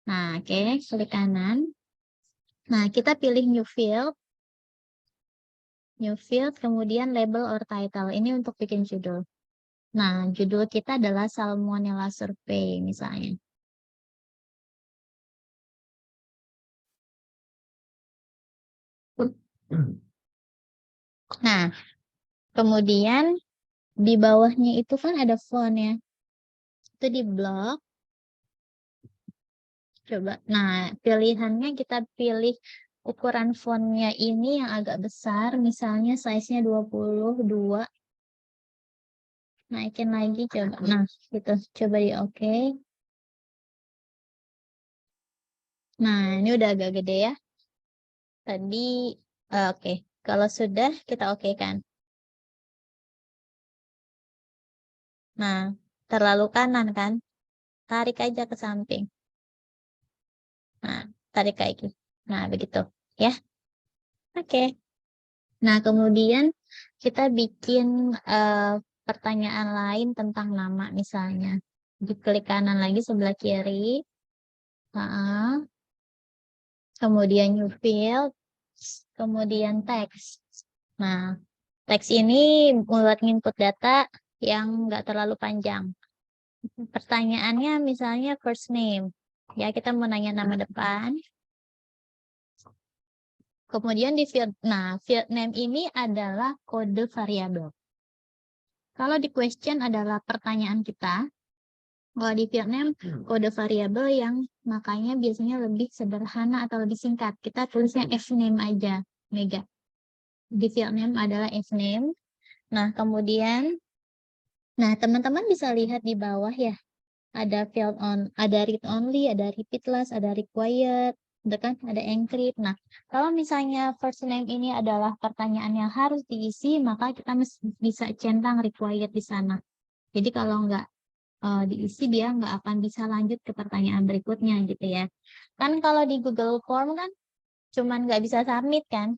Nah, oke, klik kanan. Nah, kita pilih new field. New field, kemudian label or title. Ini untuk bikin judul. Nah, judul kita adalah Salmonella Survey misalnya. Nah, kemudian di bawahnya itu kan ada font ya. Itu di blok. Coba. Nah, pilihannya kita pilih ukuran fontnya ini yang agak besar. Misalnya size-nya 22. Naikin lagi coba. Nah, gitu. Coba di oke. Nah, ini udah agak gede ya. Tadi, oke. Kalau sudah, kita oke kan. Nah, terlalu kanan kan. Tarik aja ke samping. Nah, tarik kayak gitu. Nah, begitu. Ya. Oke. Nah, kemudian kita bikin pertanyaan lain tentang nama misalnya. Diklik kanan lagi sebelah kiri. Kemudian new field. Kemudian teks. Nah, teks ini buat input data yang nggak terlalu panjang. Pertanyaannya misalnya first name. Ya, kita mau nanya nama depan. Kemudian di field, field name ini adalah kode variabel. Kalau di question adalah pertanyaan kita, kalau di field name kode variabel yang makanya biasanya lebih sederhana atau lebih singkat. Kita tulisnya fname aja, Mega. Di field name adalah fname. Nah, kemudian, teman-teman bisa lihat di bawah ya, ada field on, ada read only, ada repeat last, ada required, ada encrypt. Nah, kalau misalnya first name ini adalah pertanyaan yang harus diisi, maka kita bisa centang required di sana. Jadi kalau nggak diisi, dia nggak akan bisa lanjut ke pertanyaan berikutnya gitu ya. Kan kalau di Google Form kan cuman nggak bisa submit kan.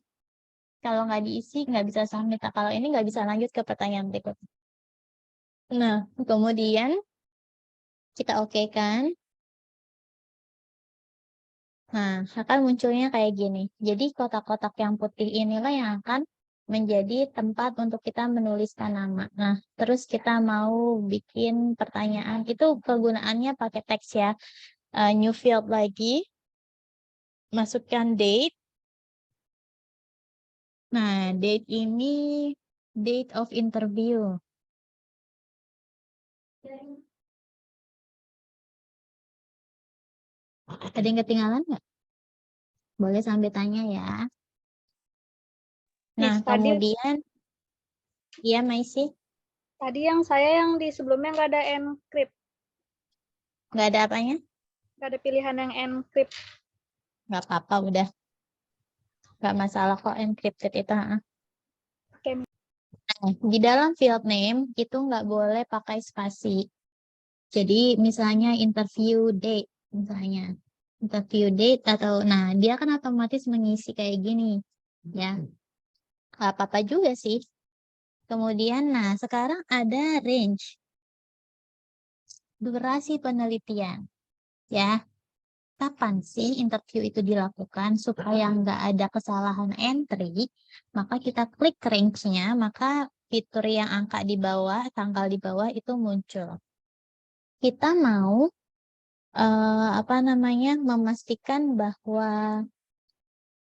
Kalau nggak diisi nggak bisa submit. Nah, kalau ini nggak bisa lanjut ke pertanyaan berikutnya. Nah, kemudian kita oke kan. Nah, akan munculnya kayak gini. Jadi kotak-kotak yang putih inilah yang akan menjadi tempat untuk kita menuliskan nama. Nah, terus kita mau bikin pertanyaan. Itu kegunaannya pakai teks ya. New field lagi. Masukkan date. Nah, date ini date of interview. Ada yang ketinggalan nggak? Boleh sambil tanya ya. Nah, kemudian, iya Maisi. Tadi yang saya yang di sebelumnya nggak ada encrypt. Nggak ada apanya? Nggak ada pilihan yang encrypt. Nggak apa-apa, udah. Nggak masalah kok encrypted itu. Oke. Nah, di dalam field name itu nggak boleh pakai spasi. Jadi misalnya interview date, misalnya. Interview date atau, dia kan otomatis mengisi kayak gini. Ya. Nggak apa-apa juga sih. Kemudian, sekarang ada range. Durasi penelitian. Ya. Kapan sih interview itu dilakukan supaya nggak ada kesalahan entry, maka kita klik range-nya, maka fitur yang angka di bawah, tanggal di bawah itu muncul. kita mau memastikan bahwa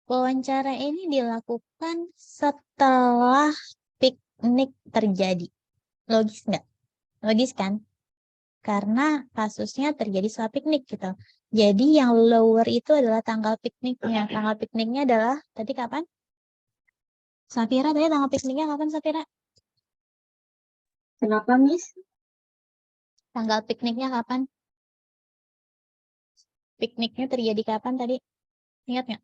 wawancara ini dilakukan setelah piknik terjadi. Logis nggak? Logis kan? Karena kasusnya terjadi setelah piknik gitu. Jadi yang lower itu adalah tanggal pikniknya. Tanggal pikniknya adalah tadi kapan? Safira, tadi tanggal pikniknya kapan, Safira? Kenapa, Miss? Tanggal pikniknya kapan? Pikniknya terjadi kapan tadi? Ingat nggak?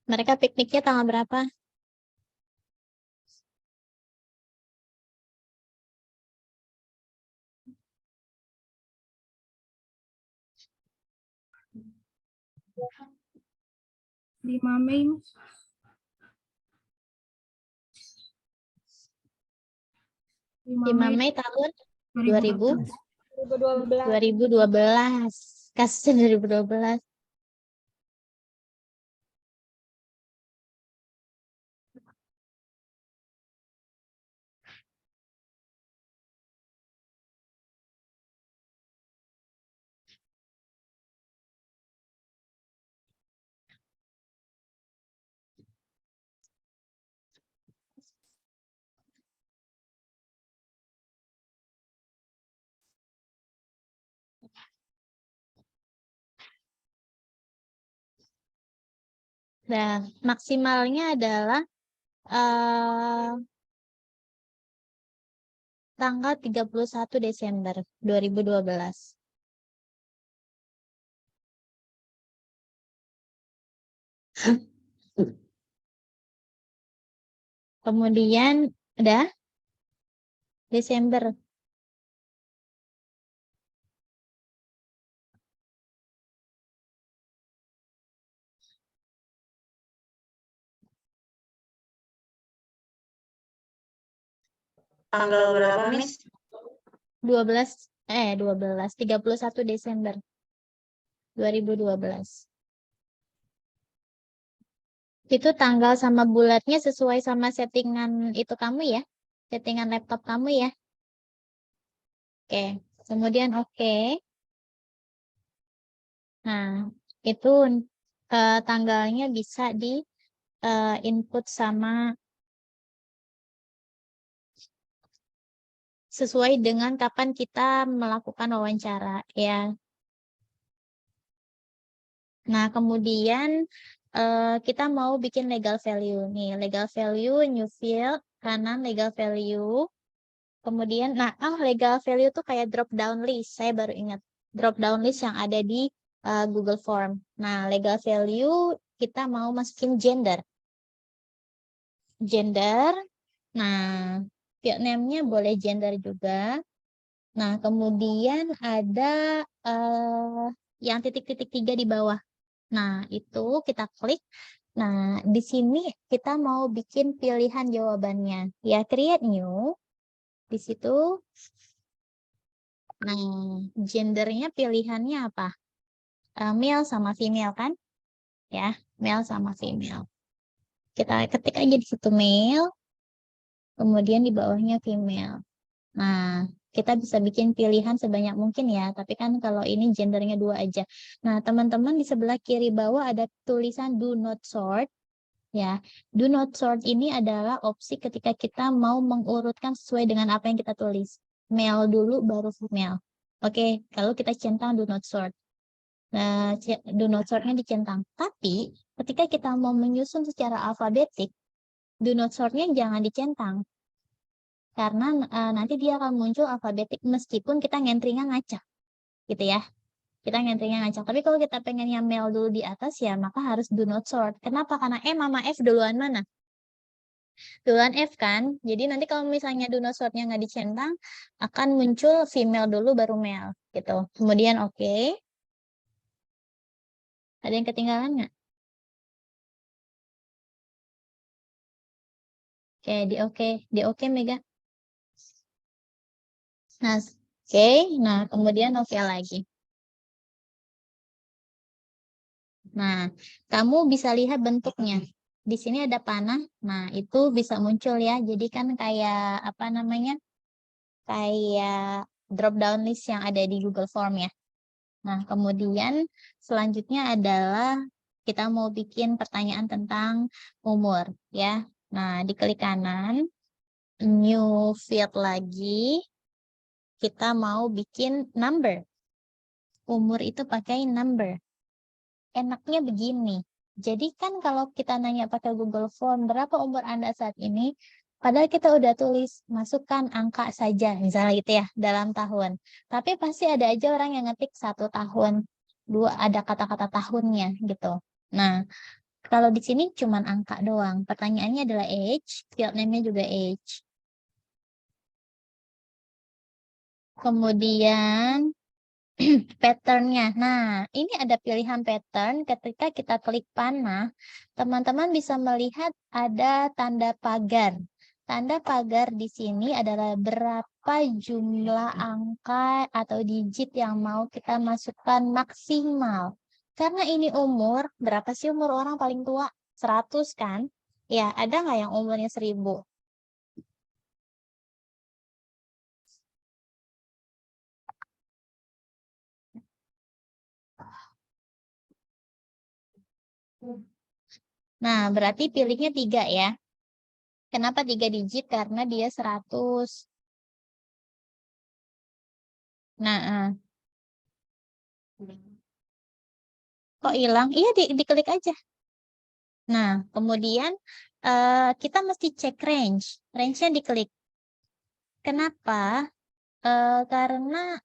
Mereka pikniknya tanggal berapa? Di Mei. 5 Mei tahun 2000 2012. 2012. Kasusnya 2012. Nah, maksimalnya adalah tanggal 31 Desember 2012. Kemudian udah Desember. Tanggal berapa, Miss? 31 Desember 2012. Itu tanggal sama bulatnya sesuai sama settingan itu kamu ya. Settingan laptop kamu ya. Oke. Kemudian oke. Nah, itu tanggalnya bisa di input sama sesuai dengan kapan kita melakukan wawancara ya. Nah, kemudian kita mau bikin legal value nih. Legal value, new field, kanan legal value. Kemudian, legal value tuh kayak drop down list. Saya baru ingat drop down list yang ada di Google Form. Nah, legal value kita mau masukin gender. Gender. Nah, field name-nya boleh gender juga. Nah, kemudian ada yang titik-titik 3 di bawah. Nah, itu kita klik. Nah, di sini kita mau bikin pilihan jawabannya. Ya, create new. Di situ. Nah, gendernya pilihannya apa? Male sama female kan? Ya, male sama female. Kita ketik aja di situ male. Kemudian di bawahnya female. Nah, kita bisa bikin pilihan sebanyak mungkin ya. Tapi kan kalau ini gendernya 2 aja. Nah, teman-teman di sebelah kiri bawah ada tulisan do not sort. Ya, do not sort ini adalah opsi ketika kita mau mengurutkan sesuai dengan apa yang kita tulis. Male dulu baru female. Oke, kalau kita centang do not sort. Nah, do not sortnya dicentang. Tapi ketika kita mau menyusun secara alfabetik, do not sortnya jangan dicentang. Karena nanti dia akan muncul alfabetik meskipun kita ngentringnya ngacak. Gitu ya. Kita ngentringnya ngacak. Tapi kalau kita pengennya male dulu di atas ya, maka harus do not sort. Kenapa? Karena M sama F duluan mana? Duluan F kan? Jadi nanti kalau misalnya do not sortnya nggak dicentang, akan muncul female dulu baru male. Gitu. Kemudian oke. Ada yang ketinggalan nggak? Oke, di oke Mega. Nah, oke. Nah, kemudian oke lagi. Nah, kamu bisa lihat bentuknya. Di sini ada panah. Nah, itu bisa muncul ya. Jadi kan kayak apa namanya? Kayak drop down list yang ada di Google Form ya. Nah, kemudian selanjutnya adalah kita mau bikin pertanyaan tentang umur ya. Nah, di klik kanan, new field lagi, kita mau bikin number. Umur itu pakai number. Enaknya begini. Jadi kan kalau kita nanya pakai Google Form, berapa umur Anda saat ini? Padahal kita udah tulis, masukkan angka saja, misalnya gitu ya, dalam tahun. Tapi pasti ada aja orang yang ngetik 1 tahun, 2 ada kata-kata tahunnya gitu. Nah, kalau di sini cuman angka doang. Pertanyaannya adalah age, field name-nya juga age. Kemudian pattern-nya. Nah, ini ada pilihan pattern. Ketika kita klik panah, teman-teman bisa melihat ada tanda pagar. Tanda pagar di sini adalah berapa jumlah angka atau digit yang mau kita masukkan maksimal. Karena ini umur, berapa sih umur orang paling tua? 100 kan? Ya, ada nggak yang umurnya 1000? Nah, berarti pilihnya 3 ya. Kenapa 3 digit? Karena dia 100. Nah, kok hilang? Iya, diklik aja. Nah, kemudian kita mesti cek range. Range-nya diklik. Kenapa? Karena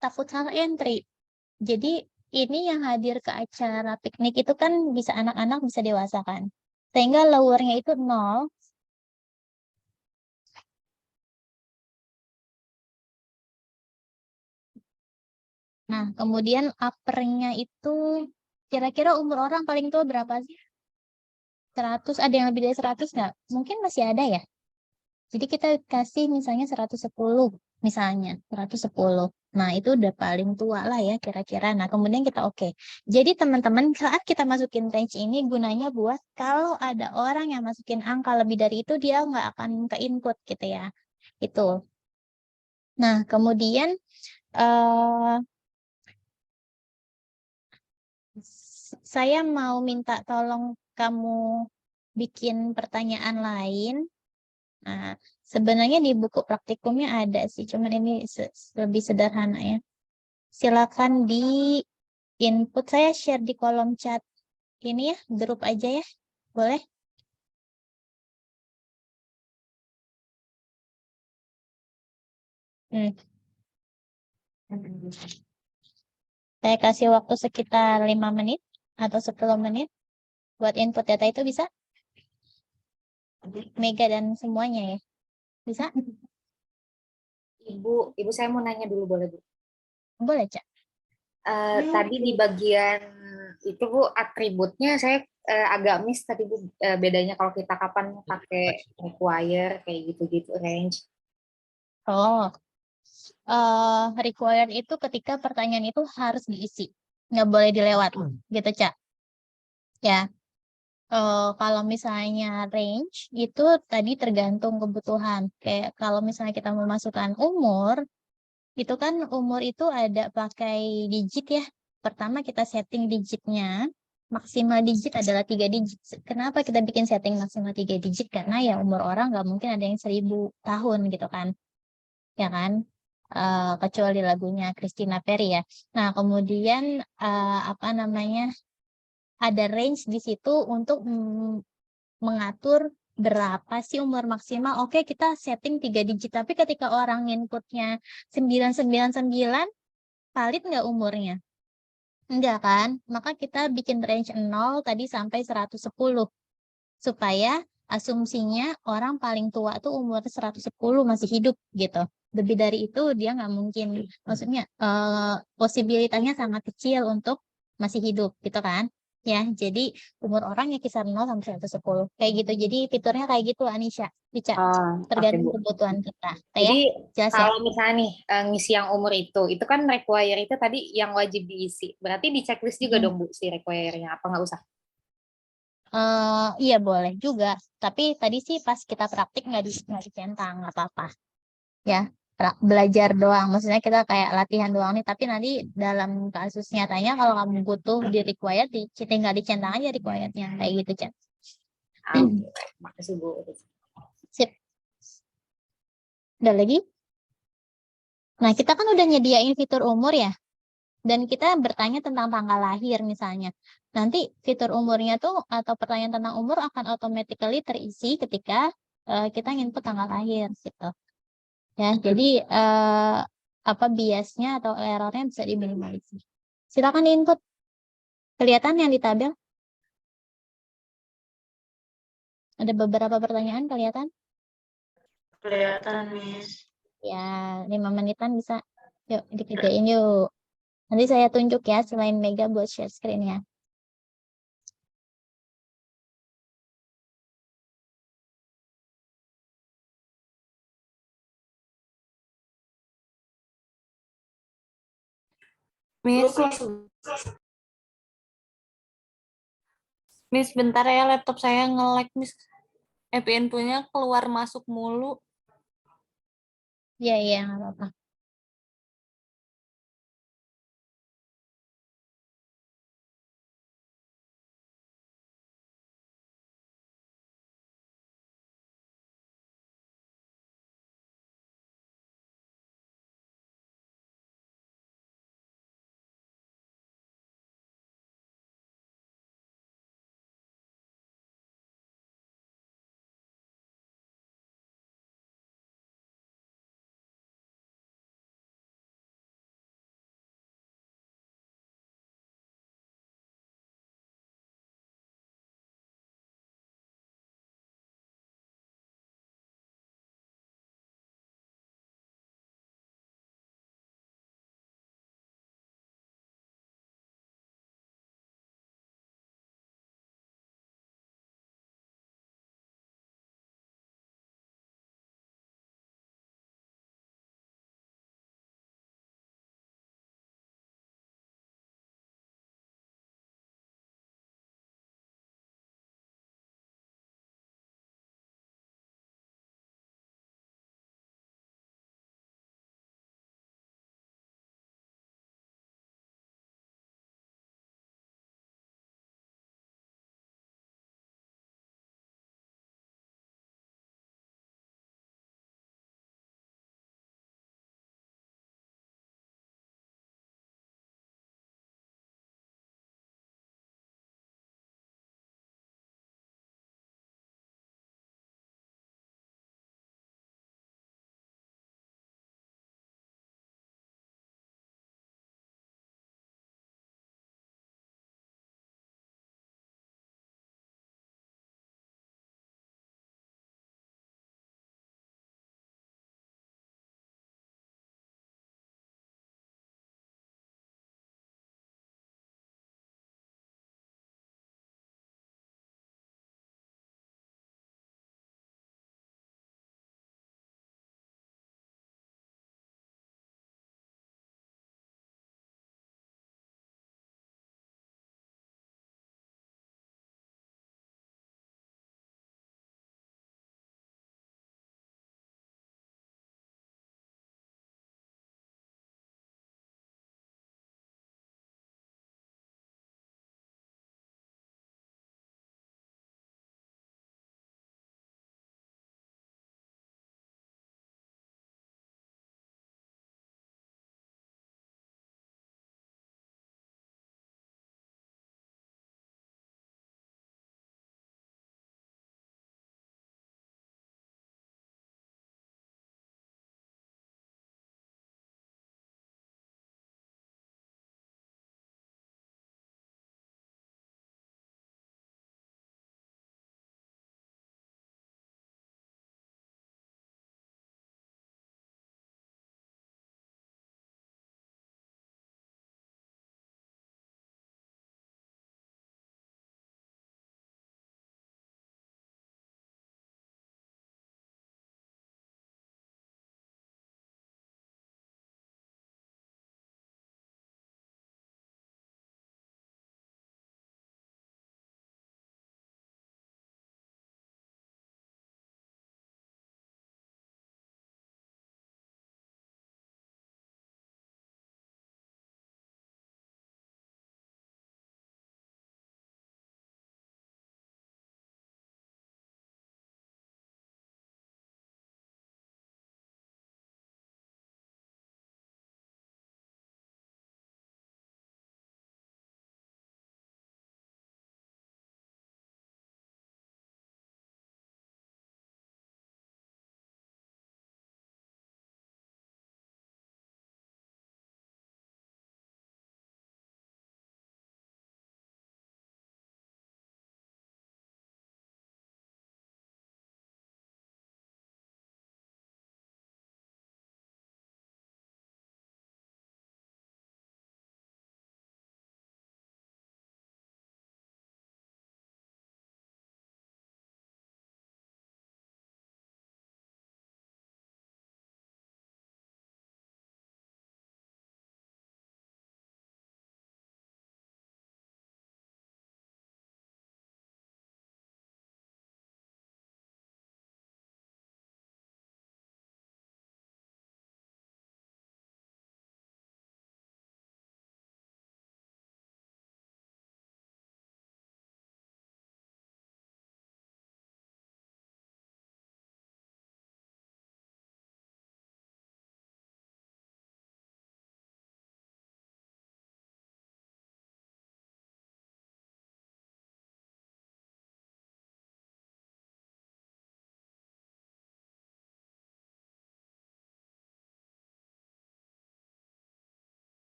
takut salah entry. Jadi, ini yang hadir ke acara piknik itu kan bisa anak-anak, bisa dewasa kan. Sehingga lower-nya itu 0. Nah, kemudian upper-nya itu kira-kira umur orang paling tua berapa sih? 100, ada yang lebih dari 100 nggak? Mungkin masih ada ya. Jadi kita kasih misalnya 110, misalnya 110. Nah, itu udah paling tua lah ya kira-kira. Nah, kemudian kita oke. Jadi teman-teman, saat kita masukin range ini gunanya buat kalau ada orang yang masukin angka lebih dari itu, dia nggak akan ke input gitu ya. Itu. Nah, kemudian saya mau minta tolong kamu bikin pertanyaan lain. Nah, sebenarnya di buku praktikumnya ada sih, cuman ini lebih sederhana ya. Silakan di input, saya share di kolom chat ini ya, grup aja ya, boleh? Saya kasih waktu sekitar 5 menit atau 10 menit buat input data itu, bisa? Mega dan semuanya ya, bisa? Ibu saya mau nanya dulu, boleh Bu? Boleh, Cak. Tadi di bagian itu Bu, atributnya saya agak miss tadi Bu, bedanya kalau kita kapan pakai require kayak gitu-gitu, range. Oh, required itu ketika pertanyaan itu harus diisi, nggak boleh dilewat, gitu Cak. Ya, kalau misalnya range itu tadi tergantung kebutuhan. Kayak kalau misalnya kita memasukkan umur, itu kan umur itu ada pakai digit ya. Pertama kita setting digitnya, maksimal digit adalah 3 digit. Kenapa kita bikin setting maksimal 3 digit? Karena ya umur orang nggak mungkin ada yang 1000 tahun gitu kan. Ya kan? Kecuali lagunya Christina Perry ya. Nah, kemudian apa namanya? Ada range di situ untuk mengatur berapa sih umur maksimal. Oke, kita setting 3 digit, tapi ketika orang inputnya 999, valid nggak umurnya? Enggak kan? Maka kita bikin range 0 tadi sampai 110. Supaya asumsinya orang paling tua tuh umur 110 masih hidup gitu. Lebih dari itu dia nggak mungkin, maksudnya posibilitasnya sangat kecil untuk masih hidup gitu kan. Ya, jadi umur orang ya kisar 0 sampai 110. Kayak gitu. Jadi fiturnya kayak gitu, Anisha. Bisa tergantung kebutuhan kita. Jadi ya? kalau misalnya nih ngisi yang umur itu kan require itu tadi yang wajib diisi. Berarti di checklist juga dong Bu si require-nya, apa nggak usah? Iya boleh juga. Tapi tadi sih pas kita praktik nggak dicentang, nggak apa-apa. Ya. belajar doang. Maksudnya kita kayak latihan doang nih, tapi nanti dalam kasus nyatanya kalau kamu butuh di required, tinggal dicentang aja requirednya kayak gitu, Chan. Oke, makasih Bu. Sip. Udah lagi? Nah, kita kan udah nyediain fitur umur ya. Dan kita bertanya tentang tanggal lahir misalnya. Nanti fitur umurnya tuh atau pertanyaan tentang umur akan automatically terisi ketika kita input tanggal lahir gitu. Ya, jadi apa biasnya atau errornya bisa diminimalisir. Silakan input. Kelihatan yang di tabel? Ada beberapa pertanyaan kelihatan? Kelihatan, Miss. Ya, 5 menitan bisa. Yuk, dikerjain yuk. Nanti saya tunjuk ya selain Mega buat share screen-nya. Miss, bentar ya, laptop saya nge-lag, Miss. VPN punya keluar masuk mulu. Iya, iya, nggak apa-apa.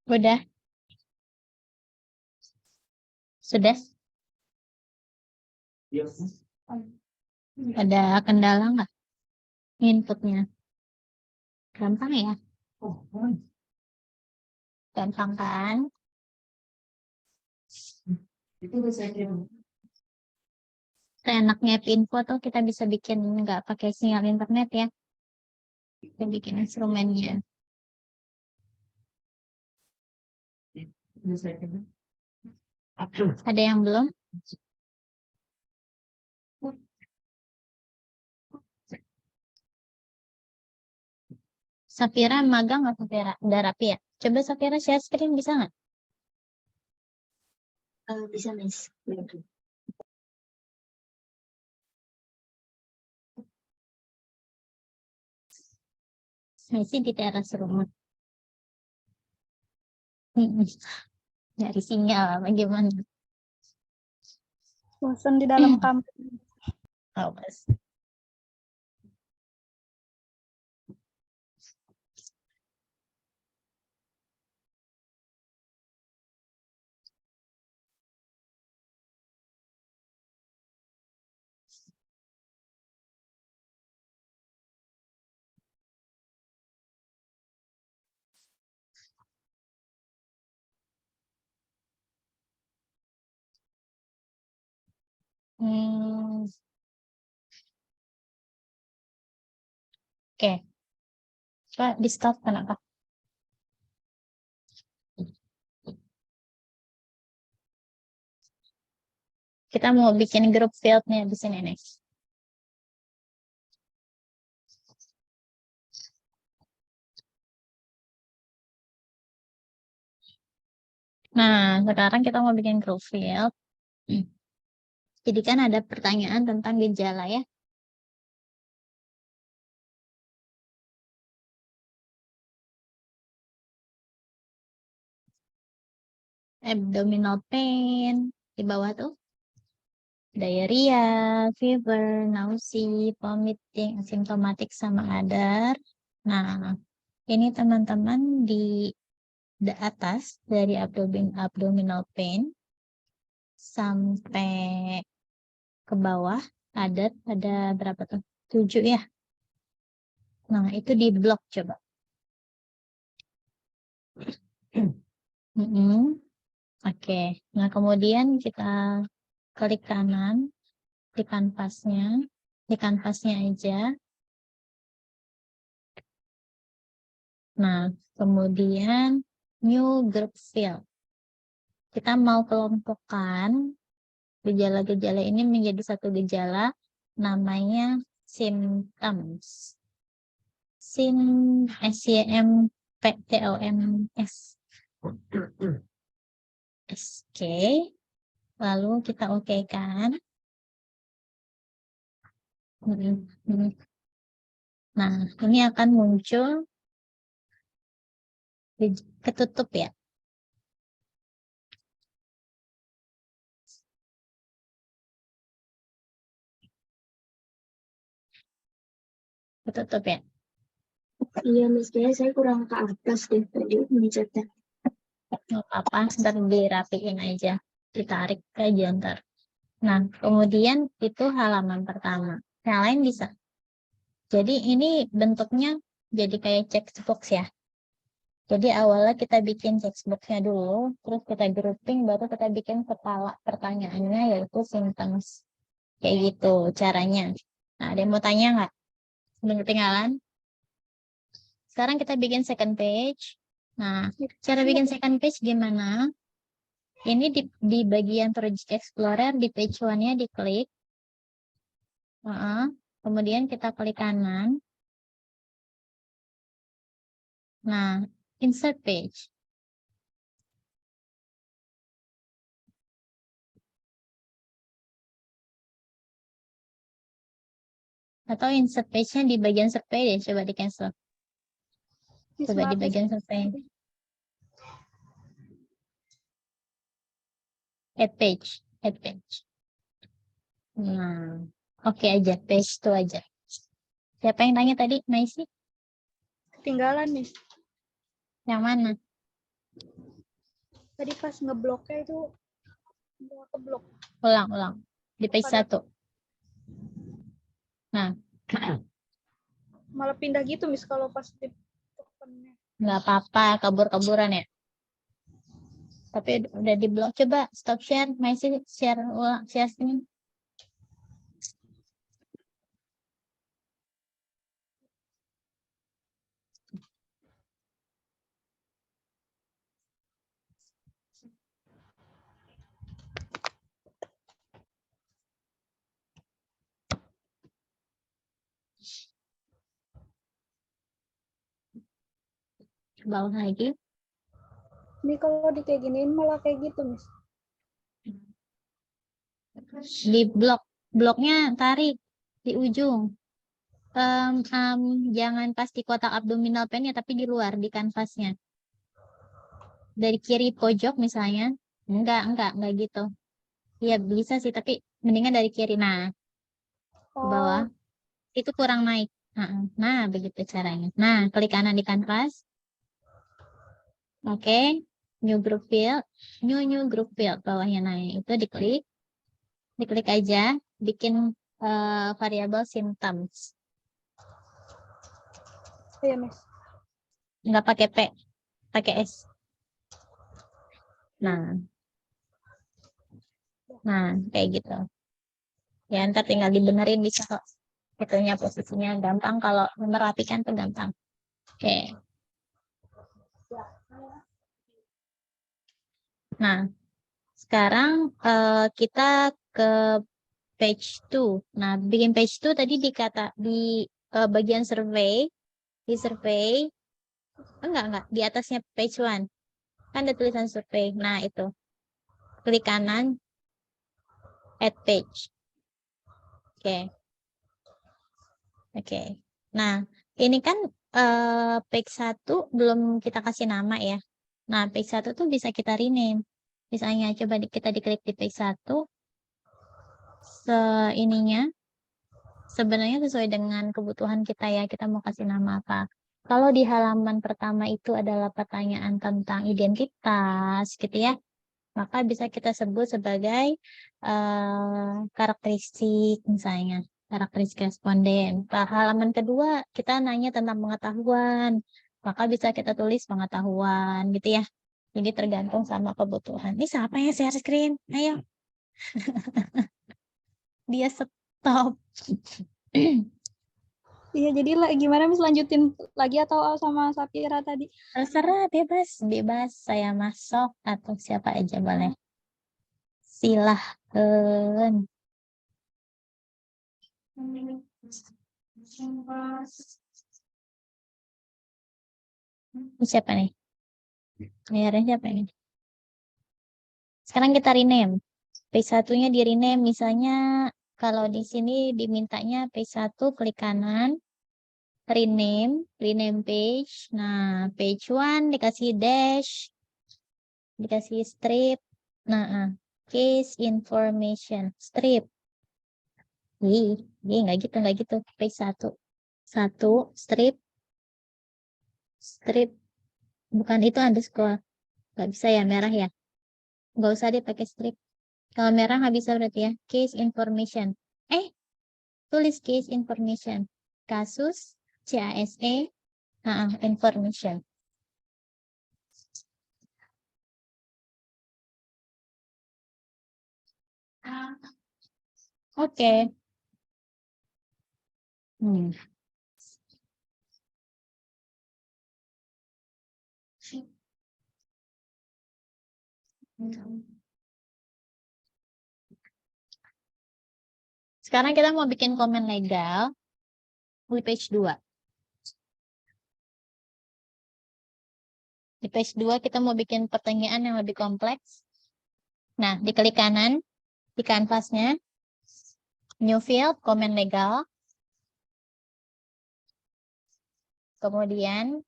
Udah? Sudah? Ada kendala nggak inputnya? Gampang ya? Gampang kan? Enaknya app info tuh kita bisa bikin nggak pakai sinyal internet ya. Kita bikin instrumennya. Ada yang belum? Safira magang nggak Safira? Udah rapi ya? Coba Safira share screen bisa nggak? Bisa, Miss. Masih di teras rumah. Dari sinyal bagaimana? Bosan di dalam kampus. Oh, pas. Oke. Coba di stop kenapa? Kita mau bikin grup field-nya di sini nih. Nah, sekarang kita mau bikin group field. Jadi kan ada pertanyaan tentang gejala ya. Abdominal pain di bawah tuh. Diarrhea, fever, nausea, vomiting, asymptomatic sama other. Nah, ini teman-teman di atas dari abdominal pain sampai ke bawah ada berapa tuh? 7 ya. Nah, itu di blok coba. Oke. Nah, kemudian kita klik kanan di kanvasnya aja. Nah, kemudian new group field. Kita mau kelompokkan gejala-gejala ini menjadi satu gejala, namanya symptoms. SYMPTOMS. Oke. Lalu kita oke-kan. Nah, ini akan muncul ketutup ya. Ketutup ya. Iya, Miss. Kayaknya saya kurang ke atas deh tadi mencetnya. Nggak apa-apa, ntar dirapiin aja. Ditarik aja ntar. Nah, kemudian itu halaman pertama. Yang lain bisa. Jadi ini bentuknya jadi kayak checkbox ya. Jadi awalnya kita bikin checkboxnya dulu, terus kita grouping, baru kita bikin kepala pertanyaannya yaitu symptoms. Kayak gitu caranya. Nah, ada yang mau tanya nggak? Belum ketinggalan? Sekarang kita bikin second page. Nah, cara bikin second page gimana? Ini di bagian Project Explorer, di page 1-nya diklik. Kemudian kita klik kanan. Nah, insert page. Atau insert page-nya di bagian survei deh, coba di cancel. Coba di bagian survei. Add page. Nah, oke aja, page itu aja. Siapa yang tanya tadi, Maisi? Ketinggalan, Miss. Yang mana? Tadi pas ngebloknya itu nggak keblok. Ulang. Di page Pada- 1. Nah, Malah pindah gitu, Miss, kalau pas di tokennya. nggak apa-apa, kabur-kaburan ya. Tapi udah di blok. Coba stop share, masih share ulang, share screen. Bawah lagi. Ini kalau di kayak giniin malah kayak gitu, Miss. Di bloknya tarik di ujung. Jangan pas di kotak abdominal pen-nya, tapi di luar, di kanvasnya. Dari kiri pojok misalnya. Enggak gitu. Iya bisa sih, tapi mendingan dari kiri. Nah, ke bawah. Itu kurang naik. Nah, begitu caranya. Nah, klik kanan di kanvas. Oke. New group field. New group field. Bawahnya naik. Itu diklik. Diklik aja. Bikin variabel symptoms. Iya, Miss. Nggak pakai P. Pakai S. Nah, kayak gitu. Ya, ntar tinggal dibenerin bisa kok. Itunya posisinya gampang. Kalau merapikan tuh gampang. Oke. Nah, sekarang kita ke page 2. Nah, bikin page 2 tadi di bagian survey. Di survey. Enggak. Di atasnya page 1. Kan ada tulisan survey. Nah, itu. Klik kanan. Add page. Oke. Nah, ini kan page 1 belum kita kasih nama ya. Nah, page 1 tuh bisa kita rename. Misalnya coba kita diklik di page 1. Ininya sebenarnya sesuai dengan kebutuhan kita ya. Kita mau kasih nama apa. Kalau di halaman pertama itu adalah pertanyaan tentang identitas gitu ya. Maka bisa kita sebut sebagai karakteristik misalnya. Karakteristik responden. Halaman kedua kita nanya tentang pengetahuan. Maka bisa kita tulis pengetahuan gitu ya. Jadi tergantung sama kebutuhan. Ini siapa yang share screen? Ayo. Dia stop. Iya, jadi gimana, Miss, lanjutin lagi atau sama Sapira tadi? Terserah, bebas. Saya masuk atau siapa aja boleh. Silahkan. Ini siapa nih? Layarnya siapa ini? Sekarang kita rename. Page 1-nya di rename. Misalnya kalau di sini dimintanya page 1 klik kanan. Rename page. Nah, page 1 dikasih dash. Dikasih strip. Nah, case information. Strip. Nggak gitu. Page 1. 1, strip. Bukan itu underscore. Nggak bisa ya, merah ya. Nggak usah deh pakai strip. Kalau merah nggak bisa berarti ya. Case information. Tulis case information. Kasus, CASE, information. Oke. Sekarang kita mau bikin komen legal di page 2. Di page 2 kita mau bikin pertanyaan yang lebih kompleks. Nah, diklik kanan di kanvasnya. New field, komen legal. Kemudian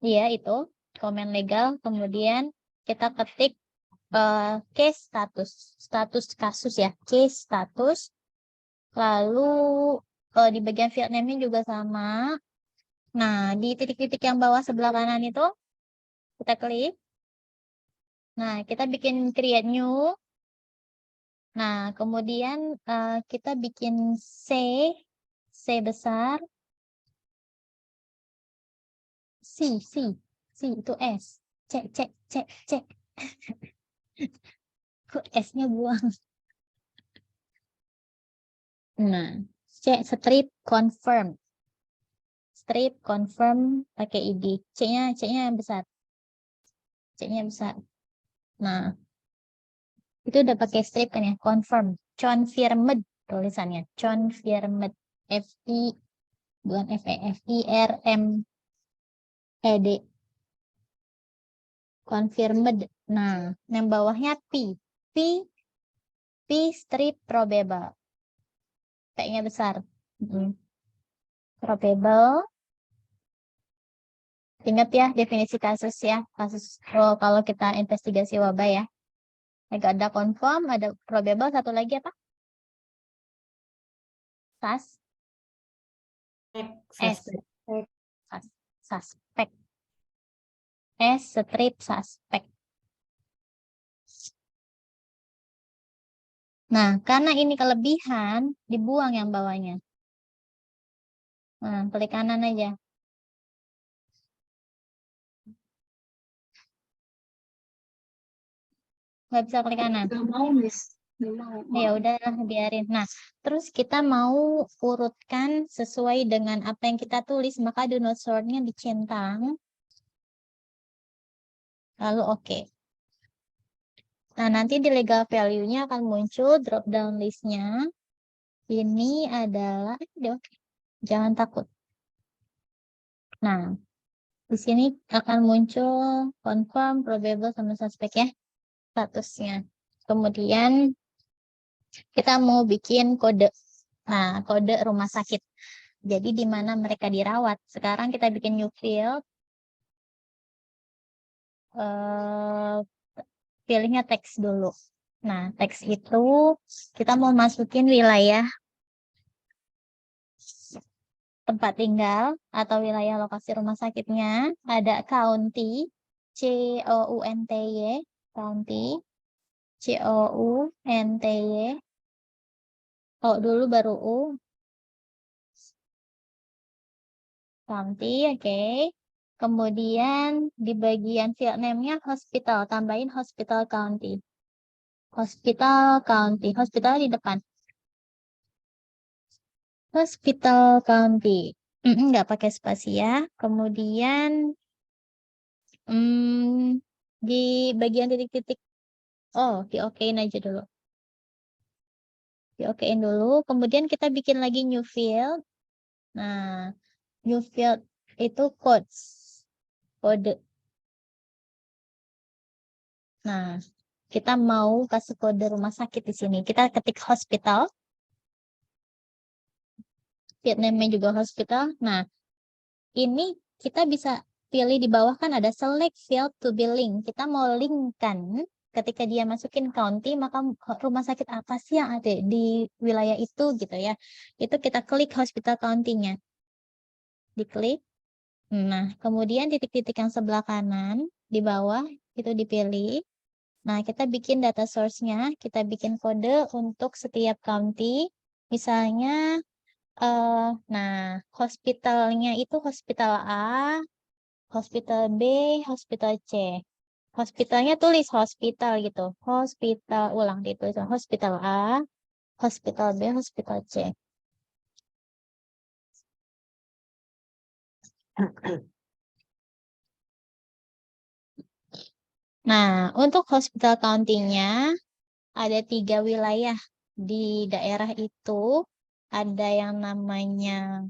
ya itu komen legal. Kemudian kita ketik case status kasus ya, case status. Lalu di bagian field name-nya juga sama. Nah, di titik-titik yang bawah sebelah kanan itu Kita klik. Nah, kita bikin create new. Nah, kemudian kita bikin C besar. C itu S. C. Kok S-nya buang? Nah, strip confirm. Strip confirm pakai ID. C-nya besar. C-nya besar. Nah, itu udah pakai strip kan ya? Confirm. Confirmed tulisannya. Confirmed. F-I bukan F-E. F-I-R-M-E-D. Confirmed. Nah, yang bawahnya P strip probable. P-nya besar. Probable. Ingat ya definisi kasus ya. Kalau kita investigasi wabah ya. Ada confirm, ada probable, satu lagi apa? Suspect. S strip suspect. Nah, karena ini kelebihan, dibuang yang bawahnya. Nah, klik kanan aja. Nggak bisa klik kanan. Gak mau, Miss. Gak mau. Ya udahlah, biarin. Nah, terus kita mau urutkan sesuai dengan apa yang kita tulis, maka do not sort-nya dicentang. Lalu oke. Nah, nanti di legal value-nya akan muncul drop down list-nya. Ini adalah, oke. Jangan takut. Nah, di sini akan muncul confirm, probable, sama suspek ya, statusnya. Kemudian kita mau bikin kode. Nah, kode rumah sakit. Jadi di mana mereka dirawat. Sekarang kita bikin new field. Pilihnya teks dulu. Nah, teks itu kita mau masukin wilayah tempat tinggal atau wilayah lokasi rumah sakitnya. Ada county, COUNTY, county, COUNTY. Oh, dulu baru U. County, oke. Kemudian di bagian field name-nya hospital, tambahin hospital county. Hospital county, hospital di depan. Hospital county. Nggak pakai spasi ya. Kemudian di bagian titik-titik, di okein aja dulu. Di okein dulu. Kemudian kita bikin lagi new field. Nah, new field itu codes. Kode. Nah, kita mau kasih kode rumah sakit di sini. Kita ketik hospital. Field name-nya juga hospital. Nah, ini kita bisa pilih di bawah kan ada select field to be link. Kita mau link kan ketika dia masukin county, maka rumah sakit apa sih yang ada di wilayah itu gitu ya. Itu kita klik hospital county-nya. Diklik. Nah, kemudian titik-titik yang sebelah kanan di bawah itu dipilih. Nah, kita bikin data source-nya, kita bikin kode untuk setiap county. Misalnya, nah, hospitalnya itu hospital A, hospital B, hospital C. Hospitalnya tulis hospital gitu. Hospital, ulang ditulis hospital A, hospital B, hospital C. Nah, untuk hospital county-nya ada 3 wilayah di daerah itu. Ada yang namanya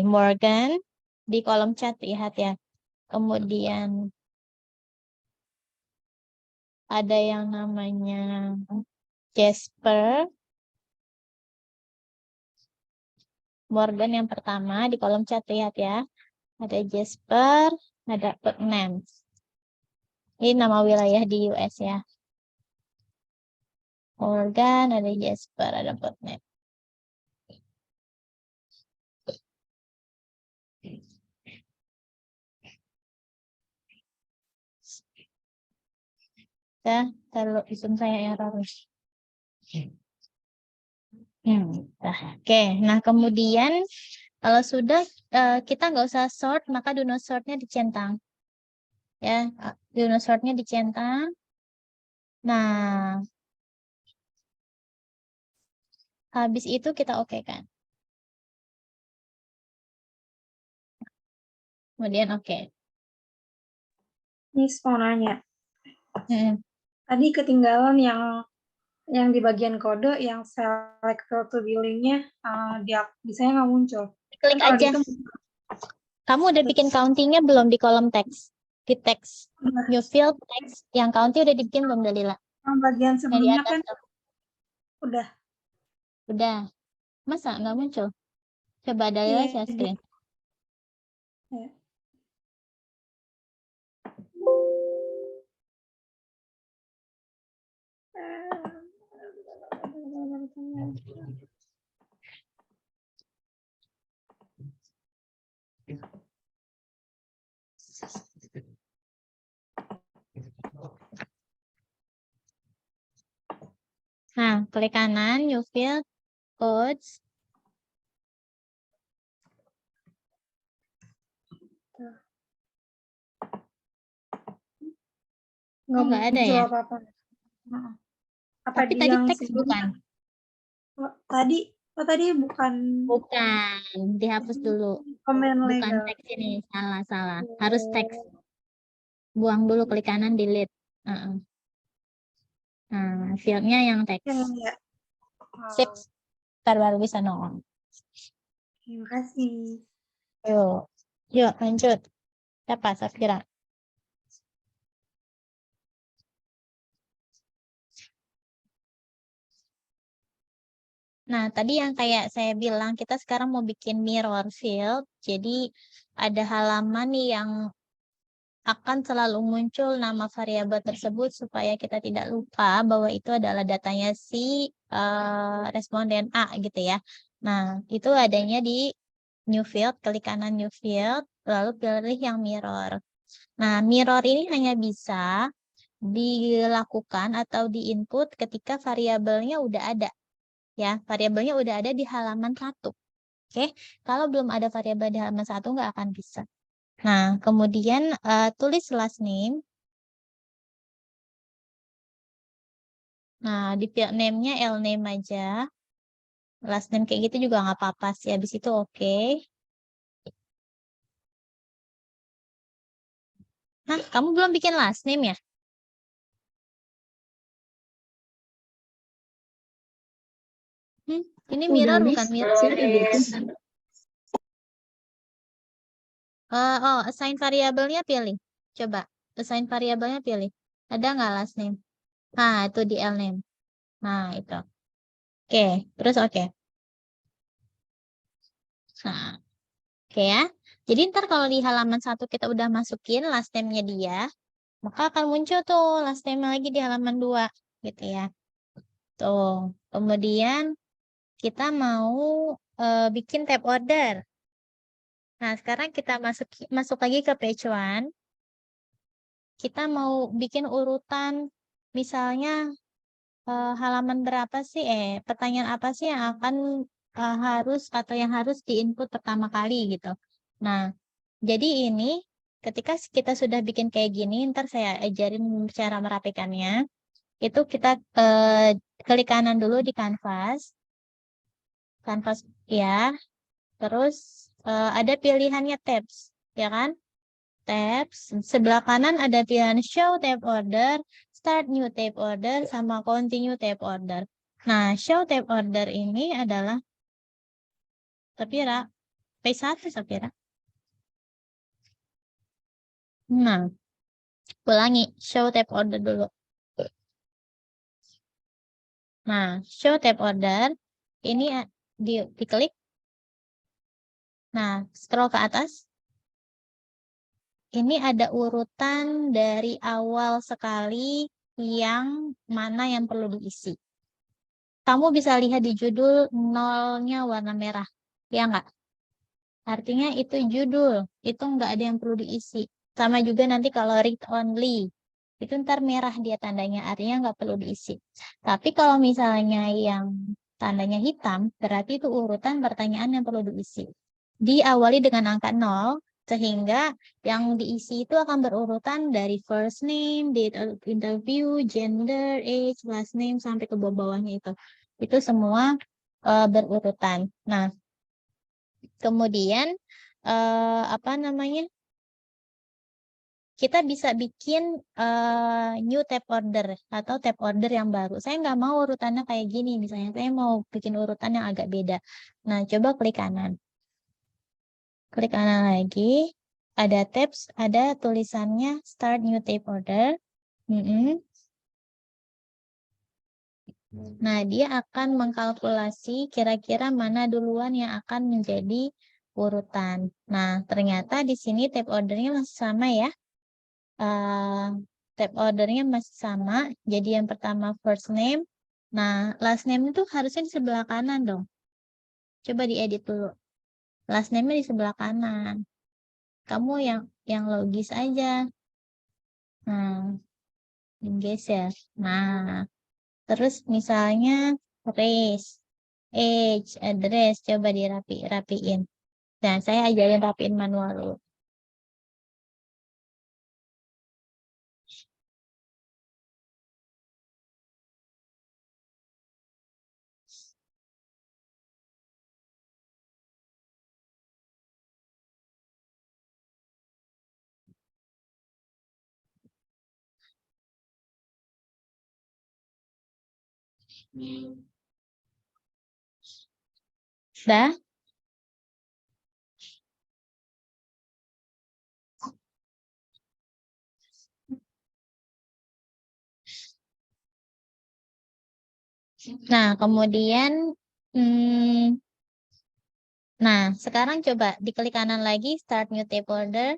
Morgan. Di kolom chat lihat ya. Kemudian ada yang namanya Jasper. Morgan yang pertama di kolom chat lihat ya. Ada Jasper, ada Putnam. Ini nama wilayah di US ya. Morgan, ada Jasper, ada Putnam. Ya, kalau Zoom saya error. Oke. Nah, kemudian kalau sudah kita nggak usah sort, maka do not sortnya dicentang. Ya, do not sortnya dicentang. Nah, habis itu kita oke kan. Kemudian oke. Miss mau nanya. Hmm. Tadi ketinggalan yang di bagian kode yang select field to billingnya di saya nggak muncul. Klik Kalau aja. Kamu udah bikin countingnya belum di kolom teks? Di teks. New field text. Yang counting udah dibikin belum, Dalila? Yang bagian Yang di sebelumnya atas kan tuh. udah. Udah. Masa nggak muncul? Coba Dalila share screen. Ya. Nah, klik kanan, new field, codes. Nggak ada muncul ya? apa-apa. Apa Tapi di tadi yang teks sebelumnya? bukan? Tadi bukan Bukan, dihapus dulu. komen Bukan legal. teks ini, salah. Harus teks. Buang dulu, klik kanan, delete. Nah, fieldnya yang teks. Ya. Sip, ntar baru bisa nongol. Terima kasih. Yuk, lanjut. Siapa, Safira? Nah, tadi yang kayak saya bilang, kita sekarang mau bikin mirror field. Jadi, ada halaman yang akan selalu muncul nama variabel tersebut supaya kita tidak lupa bahwa itu adalah datanya si responden A gitu ya. Nah, itu adanya di new field, klik kanan new field, lalu pilih yang mirror. Nah, mirror ini hanya bisa dilakukan atau di-input ketika variabelnya udah ada. Ya, variabelnya udah ada di halaman 1. Oke, kalau belum ada variabel di halaman 1 nggak akan bisa. Nah, kemudian tulis last name. Nah, di field name-nya L name aja. Last name kayak gitu juga nggak apa-apa sih. Habis itu oke. Hah, kamu belum bikin last name ya? Ini Udah, mirror Miss. bukan mirror. Saya udah bikin. Assign variabelnya pilih. Coba, assign variabelnya pilih. Ada nggak last name? Nah, itu di L name. Nah, itu. Oke, terus oke. Nah, oke ya. Jadi ntar kalau di halaman 1 kita udah masukin last name-nya dia, maka akan muncul tuh last name lagi di halaman 2 gitu ya. Tuh. Kemudian kita mau bikin tab order. Nah, sekarang kita masuk lagi ke page 1. Kita mau bikin urutan misalnya halaman berapa sih pertanyaan apa sih yang akan harus atau yang harus diinput pertama kali gitu. Nah, jadi ini ketika kita sudah bikin kayak gini, ntar saya ajarin cara merapikannya. Itu kita klik kanan dulu di canvas. Canvas ya. Terus ada pilihannya tabs, ya kan? Tabs. Sebelah kanan ada pilihan show tab order, start new tab order, sama continue tab order. Nah, show tab order ini adalah Safira, P1 Safira. Nah, ulangi, show tab order dulu. Nah, show tab order, ini diklik. Nah, scroll ke atas. Ini ada urutan dari awal sekali yang mana yang perlu diisi. Kamu bisa lihat di judul nolnya warna merah. Ya enggak? Artinya itu judul. Itu enggak ada yang perlu diisi. Sama juga nanti kalau read only. Itu ntar merah dia tandanya, artinya nggak perlu diisi. Tapi kalau misalnya yang tandanya hitam, berarti itu urutan pertanyaan yang perlu diisi. Diawali dengan angka 0, sehingga yang diisi itu akan berurutan dari first name, date of interview, gender, age, last name, sampai ke bawah-bawahnya itu. Itu semua berurutan. Nah, kemudian apa namanya? Kita bisa bikin new tab order atau tab order yang baru. Saya nggak mau urutannya kayak gini, misalnya saya mau bikin urutan yang agak beda. Nah, coba klik kanan. Klik kanan lagi, ada tabs, ada tulisannya start new tab order. Nah, dia akan mengkalkulasi kira-kira mana duluan yang akan menjadi urutan. Nah, ternyata di sini tab ordernya masih sama ya. Tab ordernya masih sama. Jadi yang pertama first name. Nah, last name itu harusnya di sebelah kanan dong. Coba diedit dulu. Last name-nya di sebelah kanan. Kamu yang logis aja. Nah, geser. Nah, terus misalnya race, age, address, coba rapiin. Dan saya ajarin rapiin manual dulu. Dah? Nah, kemudian nah, sekarang coba diklik kanan lagi, start new tab order.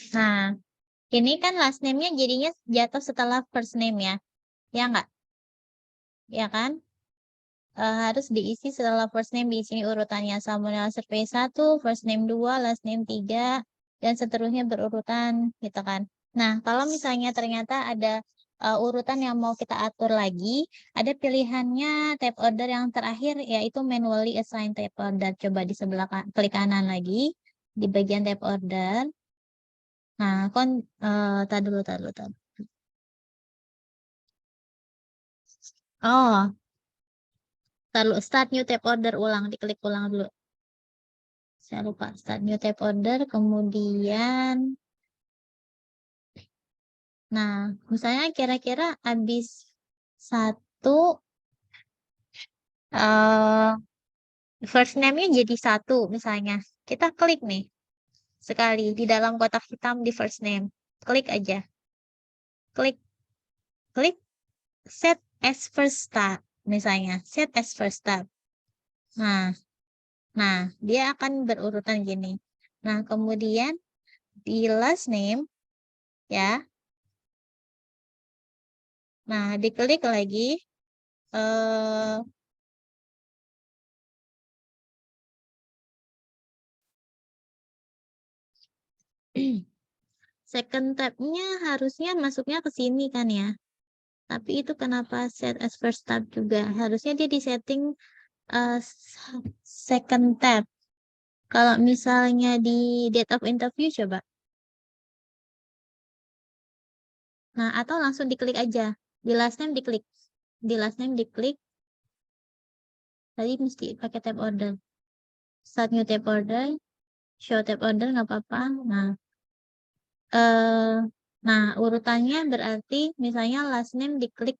Nah, ini kan last name-nya jadinya jatuh setelah first name ya. Ya enggak? Ya kan? Harus diisi setelah first name, di sini urutannya Samuel Survey 1, first name 2, last name 3, dan seterusnya berurutan gitu kan. Nah, kalau misalnya ternyata ada urutan yang mau kita atur lagi, ada pilihannya tab order yang terakhir, yaitu manually assign tab order. Coba di sebelah klik kanan lagi, di bagian tab order. Nah, tar dulu. Oh, lalu start new tab order ulang, diklik ulang dulu. Saya lupa, start new tab order, kemudian, nah, misalnya kira-kira habis satu, first name-nya jadi 1, misalnya. Kita klik nih, sekali, di dalam kotak hitam di first name. Klik aja. Klik, set as first tab, misalnya. Set as first tab. Nah, dia akan berurutan gini. Nah, kemudian di last name, ya. Nah, diklik lagi. Second tab-nya harusnya masuknya ke sini kan ya. Tapi itu kenapa set as first tab juga? Harusnya dia disetting second tab. Kalau misalnya di date of interview coba. Nah, atau langsung diklik aja. Di last name diklik. Di last name diklik. Tadi mesti pakai tab order. Start new tab order. Show tab order nggak apa-apa. Nah, urutannya berarti misalnya last name diklik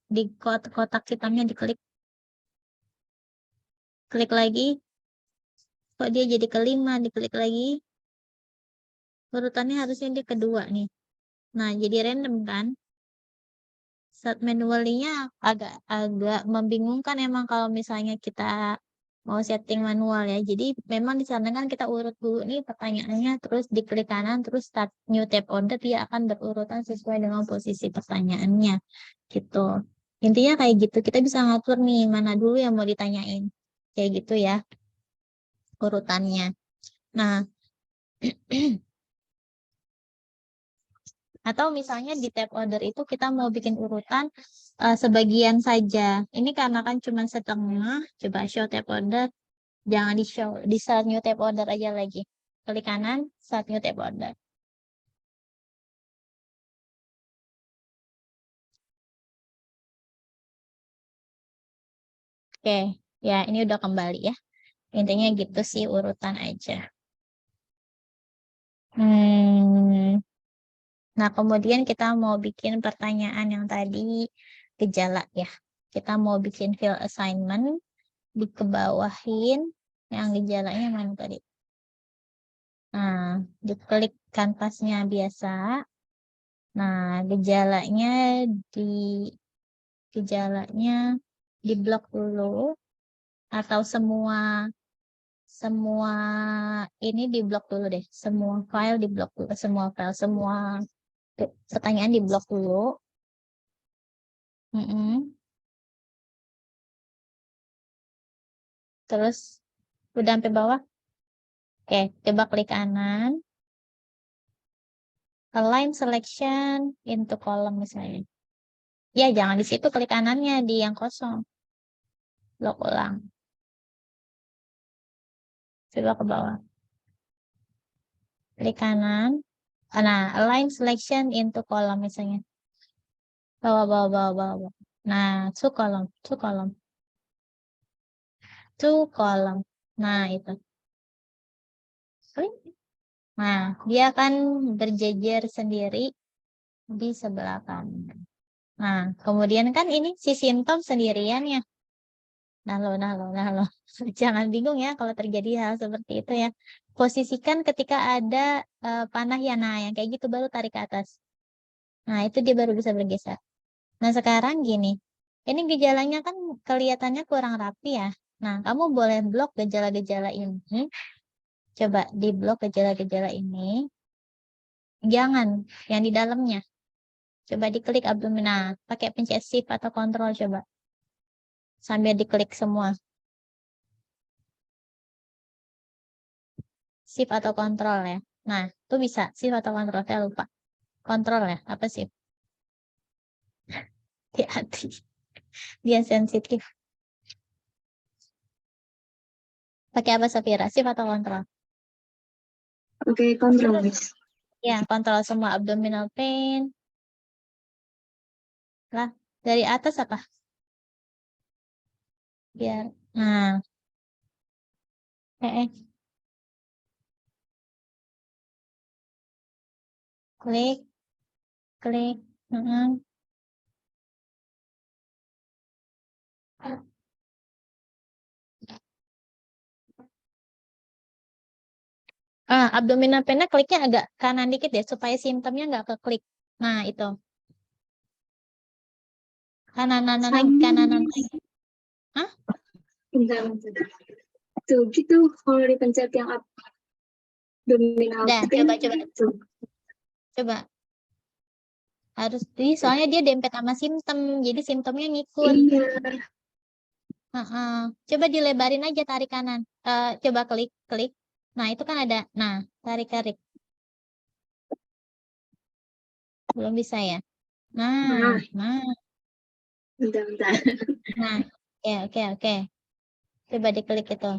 di kotak hitamnya diklik. Klik lagi. Kok dia jadi kelima, diklik lagi. Urutannya harusnya dia kedua nih. Nah, jadi random kan? Start manually-nya agak membingungkan emang kalau misalnya kita mau setting manual ya. Jadi memang disarankan kita urut dulu nih pertanyaannya, terus diklik kanan, terus start new tab order, dia akan berurutan sesuai dengan posisi pertanyaannya gitu. Intinya kayak gitu, kita bisa ngatur nih mana dulu yang mau ditanyain. Kayak gitu ya urutannya. Nah, atau misalnya di tab order itu kita mau bikin urutan sebagian saja. Ini karena kan cuma setengah, coba show tab order, jangan di show, di start new tab order aja lagi. Klik kanan, start new tab order. Oke, ya ini udah kembali ya. Intinya gitu sih urutan aja. Nah, kemudian kita mau bikin pertanyaan yang tadi gejala ya. Kita mau bikin field assignment, dikebawahin yang gejalanya mana tadi. Nah, diklik kanvasnya biasa. Nah, gejalanya di blok dulu atau semua ini di blok dulu deh. Semua file di blok dulu, semua pertanyaan di blok dulu. Terus udah sampai bawah. Oke, coba klik kanan. Align selection into column misalnya. Ya, jangan di situ, klik kanannya di yang kosong. Blok ulang. Coba ke bawah. Klik kanan. Nah, align selection into column misalnya. Bawah. Nah, to column. Nah, itu. Klik. Nah, dia akan berjejer sendiri di sebelah kanan. Nah, kemudian kan ini si simptom sendirian ya. Nah lo. Jangan bingung ya kalau terjadi hal seperti itu ya. Posisikan ketika ada panah ya, nah yang kayak gitu baru tarik ke atas. Nah, itu dia baru bisa bergeser. Nah, sekarang gini. Ini gejalanya kan kelihatannya kurang rapi ya. Nah, kamu boleh blok gejala-gejala ini. Coba di blok gejala-gejala ini. Jangan yang di dalamnya. Coba diklik abdominal. Pakai pencet shift atau kontrol coba. Sambil diklik semua. Shift atau kontrol ya. Nah, itu bisa shift atau kontrol. Saya lupa. Kontrol ya. Apa sih? Hati-hati. Dia sensitif. Pakai apa Safira? Shift atau kontrol? Oke, kontrol, Miss. Ya, kontrol semua abdominal pain. Lah, dari atas apa? Biar. Nah. Klik. Abdominal pain kliknya agak kanan dikit ya, supaya simptomnya nggak keklik. Nah, itu. Kanan lagi. Hah? Bentar. Tuh, gitu kalau dipencet yang abdominal. Udah, coba. Harus soalnya dia dempet sama simptom, jadi simptomnya ngikut. Iya. Coba dilebarin aja, tarik kanan. Coba klik. Nah, itu kan ada. Nah, tarik. Belum bisa ya? Nah. Bentar. Nah, oke. Coba diklik itu.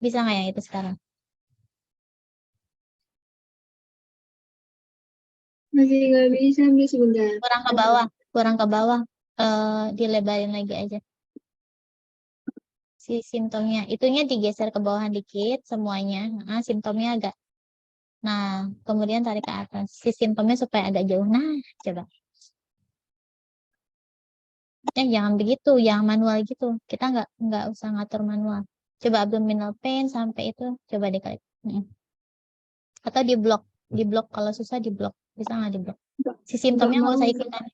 Bisa nggak yang itu sekarang? Masih nggak bisa, Miss, sebentar. Kurang ke bawah. Dilebarin lagi aja. Si simptomnya. Itunya digeser ke bawah dikit semuanya. Simptomnya agak. Nah, kemudian tarik ke atas. Si simptomnya supaya agak jauh. Nah, coba. Jangan begitu, yang manual gitu. Kita nggak usah ngatur manual. Coba abdominal pain sampai itu, coba diklik. Atau di blok kalau susah di blok. Bisa nggak di blok? Si simptomnya nggak usah ikutan.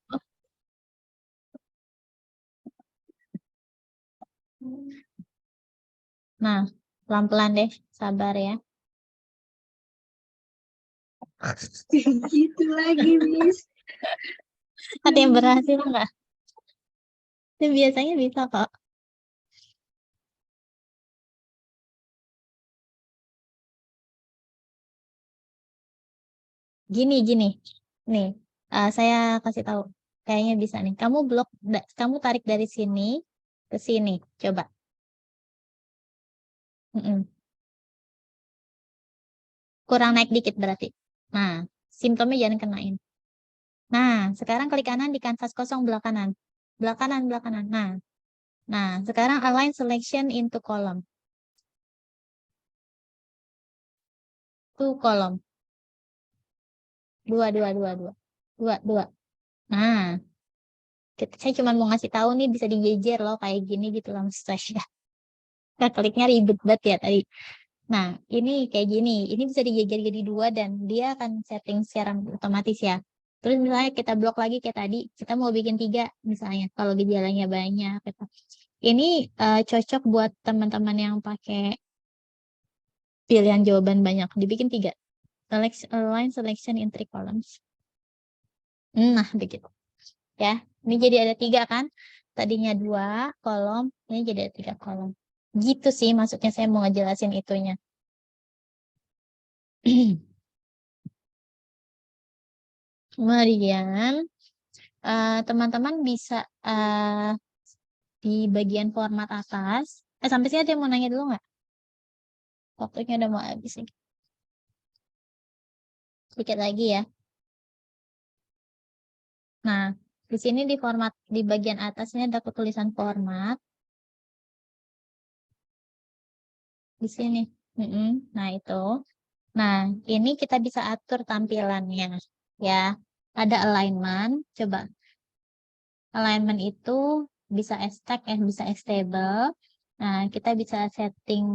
Nah, pelan-pelan deh, sabar ya. Gitu lagi, Miss. Ada yang berhasil nggak? Itu biasanya bisa kok. Gini. Nih, saya kasih tahu. Kayaknya bisa nih. Kamu tarik dari sini ke sini. Coba. Mm-mm. Kurang naik dikit berarti. Nah, simptomnya jangan kenain. Nah, sekarang klik kanan di kanvas kosong belah kanan. Belah kanan. Nah, sekarang align selection into column. Two column. Dua. Nah, saya cuma mau ngasih tahu nih bisa dijejer loh kayak gini gitu langsung saya. Nah, kliknya ribet banget ya tadi. Nah, ini kayak gini. Ini bisa dijejer jadi 2 dan dia akan setting secara otomatis ya. Terus misalnya kita blok lagi kayak tadi, kita mau bikin 3 misalnya kalau gejalanya banyak gitu. Ini cocok buat teman-teman yang pakai pilihan jawaban banyak. Dibikin 3. Align selection in 3 columns. Nah, begitu. Ya, ini jadi ada 3 kan? Tadinya 2 kolom, ini jadi ada 3 kolom. Gitu sih maksudnya saya mau ngejelasin itunya. Kemudian teman-teman bisa di bagian format atas. Sampai sini ada yang mau nanya dulu nggak? Waktunya udah mau habis nih. Sedikit lagi ya. Nah, di sini di format di bagian atasnya ada tulisan format. Di sini. Nah, itu. Nah, ini kita bisa atur tampilannya ya. Ada alignment, coba. Alignment itu bisa stack, bisa stable. Nah, kita bisa setting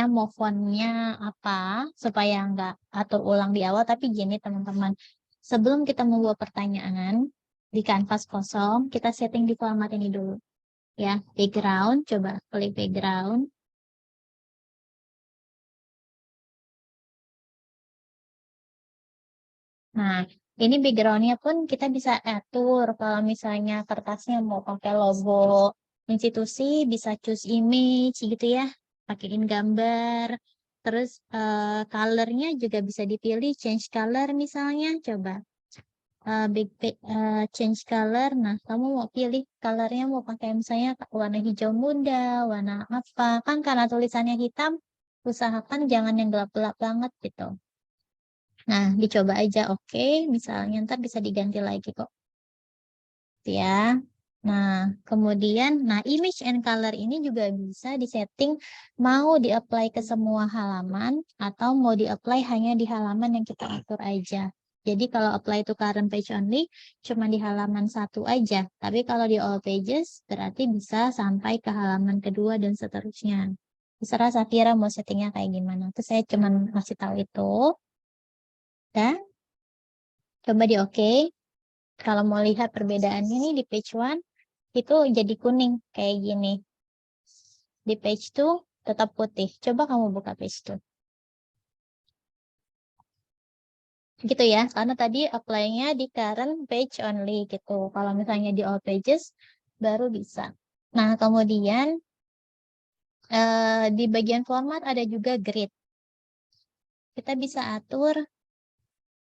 mau fontnya apa, supaya nggak atur ulang di awal. Tapi gini teman-teman, sebelum kita membuat pertanyaan di kanvas kosong, kita setting di format ini dulu. Ya, background, coba klik background. Nah, ini backgroundnya pun kita bisa atur. Kalau misalnya kertasnya mau pakai logo institusi, bisa choose image gitu ya. Pakein gambar. Terus colornya juga bisa dipilih, change color misalnya. Coba change color. Nah, kamu mau pilih colornya mau pakai misalnya warna hijau muda, warna apa. Kan karena tulisannya hitam, usahakan jangan yang gelap-gelap banget gitu. Nah, dicoba aja, oke. Misalnya ntar bisa diganti lagi kok. Ya. Nah, kemudian, image and color ini juga bisa disetting mau di-apply ke semua halaman atau mau di-apply hanya di halaman yang kita atur aja. Jadi kalau apply to current page only, cuma di halaman 1 aja. Tapi kalau di all pages, berarti bisa sampai ke halaman kedua dan seterusnya. Terserah Safira mau settingnya kayak gimana. Terus saya cuma kasih tahu itu. Dan coba di oke. Kalau mau lihat perbedaannya nih di page 1 itu jadi kuning kayak gini. Di page 2 tetap putih. Coba kamu buka page 2. Gitu ya, karena tadi apply-nya di current page only gitu. Kalau misalnya di all pages baru bisa. Nah, kemudian di bagian format ada juga grid. Kita bisa atur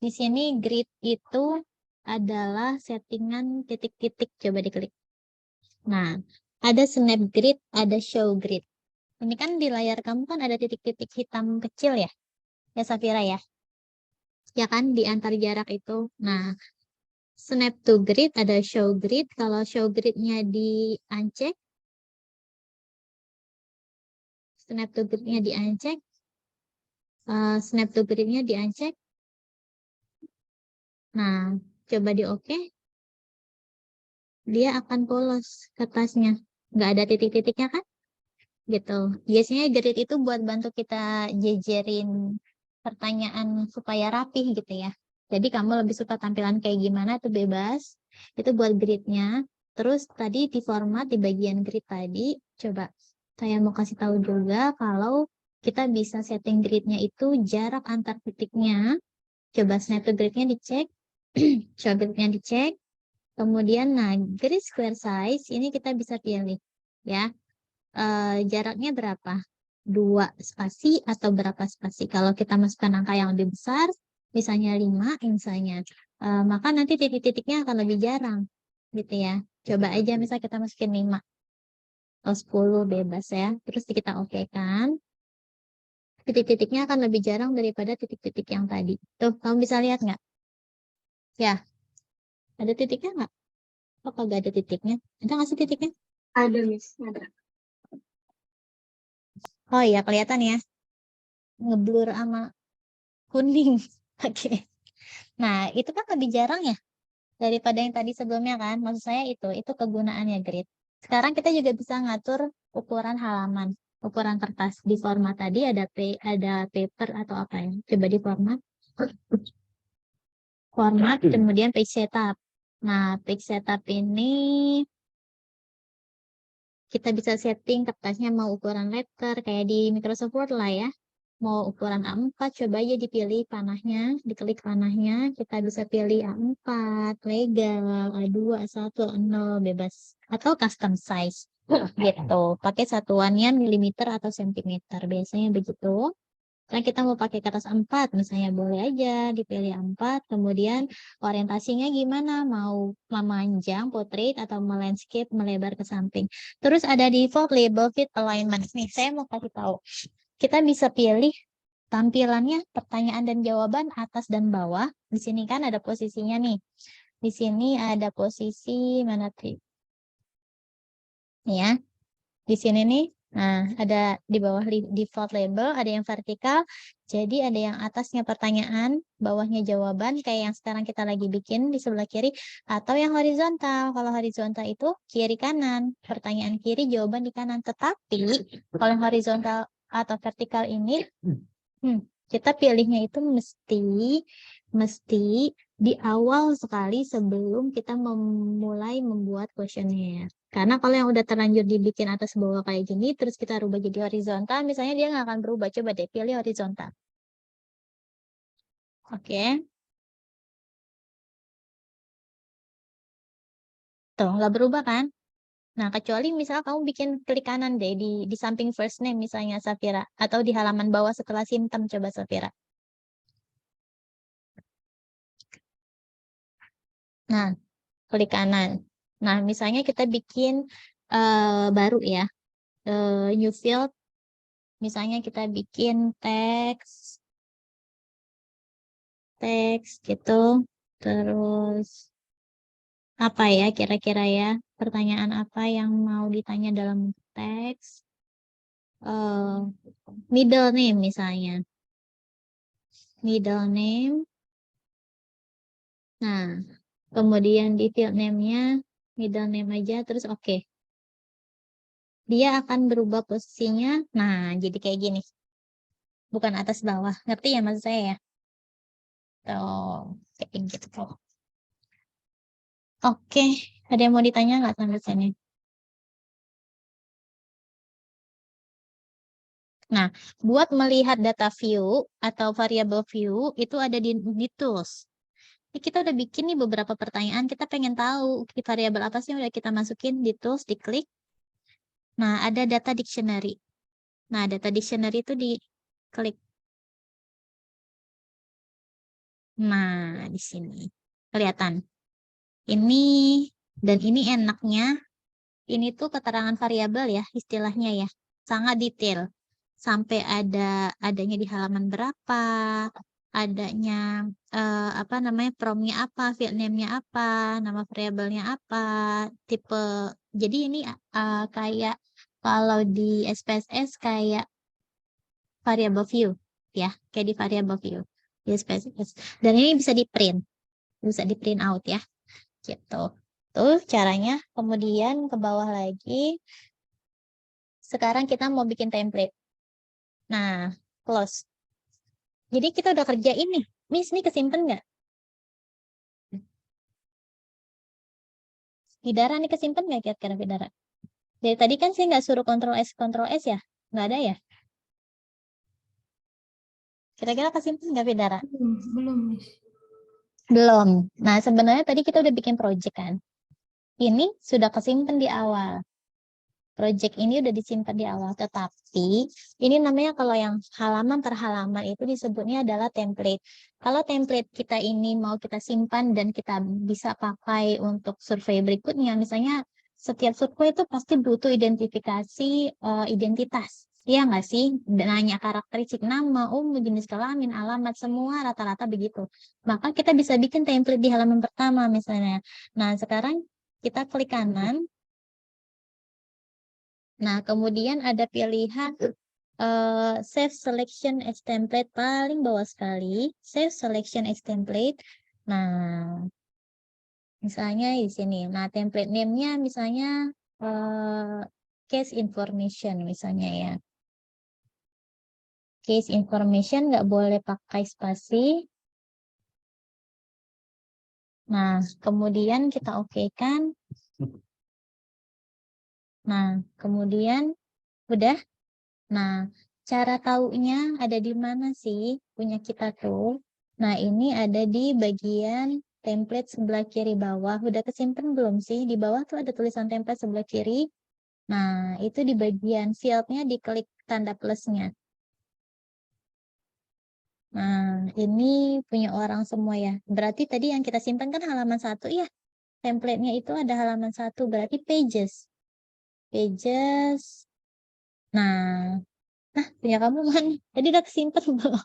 di sini grid itu adalah settingan titik-titik. Coba diklik. Nah, ada snap grid, ada show grid. Ini kan di layar kamu kan ada titik-titik hitam kecil ya? Ya Safira ya? Ya kan di antar jarak itu. Nah, snap to grid ada show grid. Kalau show gridnya di-uncheck, snap to gridnya di-uncheck, snap to gridnya di-uncheck. Nah, coba di oke. Dia akan polos kertasnya. Nggak ada titik-titiknya kan? Gitu. Biasanya grid itu buat bantu kita jejerin pertanyaan supaya rapih gitu ya. Jadi kamu lebih suka tampilan kayak gimana itu bebas. Itu buat gridnya. Terus tadi di format di bagian grid tadi, coba Saya mau kasih tahu juga kalau kita bisa setting grid-nya itu jarak antar titiknya. Coba snap to grid-nya dicek. Coba grid-nya dicek. Kemudian, nah, grid square size ini kita bisa pilih. Ya, jaraknya berapa? 2 spasi atau berapa spasi? Kalau kita masukkan angka yang lebih besar, misalnya 5, misalnya, maka nanti titik-titiknya akan lebih jarang. Gitu ya. Coba aja misalnya kita masukin 5 atau 10 bebas ya. Terus kita oke kan. Titik-titiknya akan lebih jarang daripada titik-titik yang tadi. Tuh, kamu bisa lihat nggak? Ya, ada titiknya nggak? Apa nggak ada titiknya? Ada nggak sih titiknya? Ada, Miss. Ada. Oh iya, kelihatan ya. Ngeblur sama kuning. Oke. Nah, itu kan lebih jarang ya daripada yang tadi sebelumnya kan. Maksud saya itu kegunaannya grid. Sekarang kita juga bisa ngatur ukuran halaman, ukuran kertas. Di format tadi ada paper atau apa ya. Coba di format. Format, kemudian page setup. Nah, page setup ini kita bisa setting kertasnya mau ukuran letter kayak di Microsoft Word lah ya. Mau ukuran A4, coba aja dipilih panahnya, diklik panahnya, kita bisa pilih A4, legal, A2, A1, A0, bebas. Atau custom size, gitu. Pakai satuannya milimeter atau sentimeter, biasanya begitu. Nah, kita mau pakai kertas A4, misalnya boleh aja dipilih A4, kemudian orientasinya gimana, mau memanjang, portrait, atau landscape, melebar ke samping. Terus ada default label fit alignment. Nih, saya mau kasih tahu. Kita bisa pilih tampilannya pertanyaan dan jawaban atas dan bawah. Di sini kan ada posisinya nih. Di sini ada posisi mana tuh? Ya. Di sini nih. Nah, ada di bawah default label, ada yang vertikal. Jadi ada yang atasnya pertanyaan, bawahnya jawaban kayak yang sekarang kita lagi bikin di sebelah kiri, atau yang horizontal. Kalau horizontal itu kiri kanan, pertanyaan kiri, jawaban di kanan. Tetapi kalau yang horizontal atau vertikal ini kita pilihnya itu mesti di awal sekali sebelum kita memulai membuat kuesioner. Karena kalau yang udah terlanjur dibikin atas bawah kayak gini, terus kita rubah jadi horizontal, misalnya dia nggak akan berubah. Coba deh pilih horizontal. Oke. Tuh, nggak berubah kan? Nah, kecuali misal kamu bikin klik kanan deh di samping first name misalnya Safira. Atau di halaman bawah setelah simptom coba Safira. Nah, klik kanan. Nah, misalnya kita bikin baru ya. New field. Misalnya kita bikin teks gitu. Terus apa ya kira-kira ya? Pertanyaan apa yang mau ditanya dalam teks? Middle name misalnya. Middle name. Nah, kemudian di field name-nya middle name aja terus oke. Dia akan berubah posisinya. Nah, jadi kayak gini. Bukan atas bawah. Ngerti ya maksud saya ya? Tuh, kayak gitu. Oke, ada yang mau ditanya nggak sampai sini? Nah, buat melihat data view atau variable view itu ada di tools. Ini kita udah bikin nih beberapa pertanyaan, kita pengen tahu variabel apa sih yang udah kita masukin di tools, diklik. Nah, ada data dictionary. Nah, data dictionary itu diklik. Nah, di sini kelihatan. Ini dan ini enaknya, ini tuh keterangan variabel ya, istilahnya ya, sangat detail. Sampai adanya di halaman berapa, adanya apa namanya promnya apa, field name-nya apa, nama variabelnya apa, tipe. Jadi ini kayak kalau di SPSS kayak variable view ya, kayak di variable view di SPSS. Dan ini bisa di print out ya, gitu. Tuh caranya. Kemudian ke bawah lagi. Sekarang kita mau bikin template. Nah, close. Jadi kita udah kerjain nih. Miss, ini kesimpan nggak? Bidara nih kesimpan nggak kira-kira Bidara? Dari tadi kan saya nggak suruh Ctrl S ya? Nggak ada ya? Kira-kira kesimpan nggak, Vidara? Belum, Miss. Belum. Nah, sebenarnya tadi kita udah bikin project kan. Ini sudah kesimpan di awal. Project ini udah disimpan di awal. Tetapi ini namanya kalau yang halaman per halaman itu disebutnya adalah template. Kalau template kita ini mau kita simpan dan kita bisa pakai untuk survei berikutnya. Misalnya setiap survei itu pasti butuh identifikasi identitas. Iya nggak sih? Nanya karakteristik nama, umur, jenis kelamin, alamat, semua rata-rata begitu. Maka kita bisa bikin template di halaman pertama misalnya. Nah, sekarang kita klik kanan. Nah, kemudian ada pilihan Save Selection as Template paling bawah sekali. Save Selection as Template. Nah, misalnya di sini. Nah, template name-nya misalnya Case Information misalnya ya. Case Information nggak boleh pakai spasi. Nah, kemudian kita oke-kan. Nah, kemudian udah. Nah, cara taunya ada di mana sih punya kita tuh? Nah, ini ada di bagian template sebelah kiri bawah. Udah kesimpan belum sih? Di bawah tuh ada tulisan template sebelah kiri. Nah, itu di bagian field-nya diklik tanda plusnya. Nah, ini punya orang semua ya. Berarti tadi yang kita simpan kan halaman 1 ya. Template-nya itu ada halaman 1, berarti pages. Pages. Nah, punya kamu mana? Tadi udah kesimpan belum?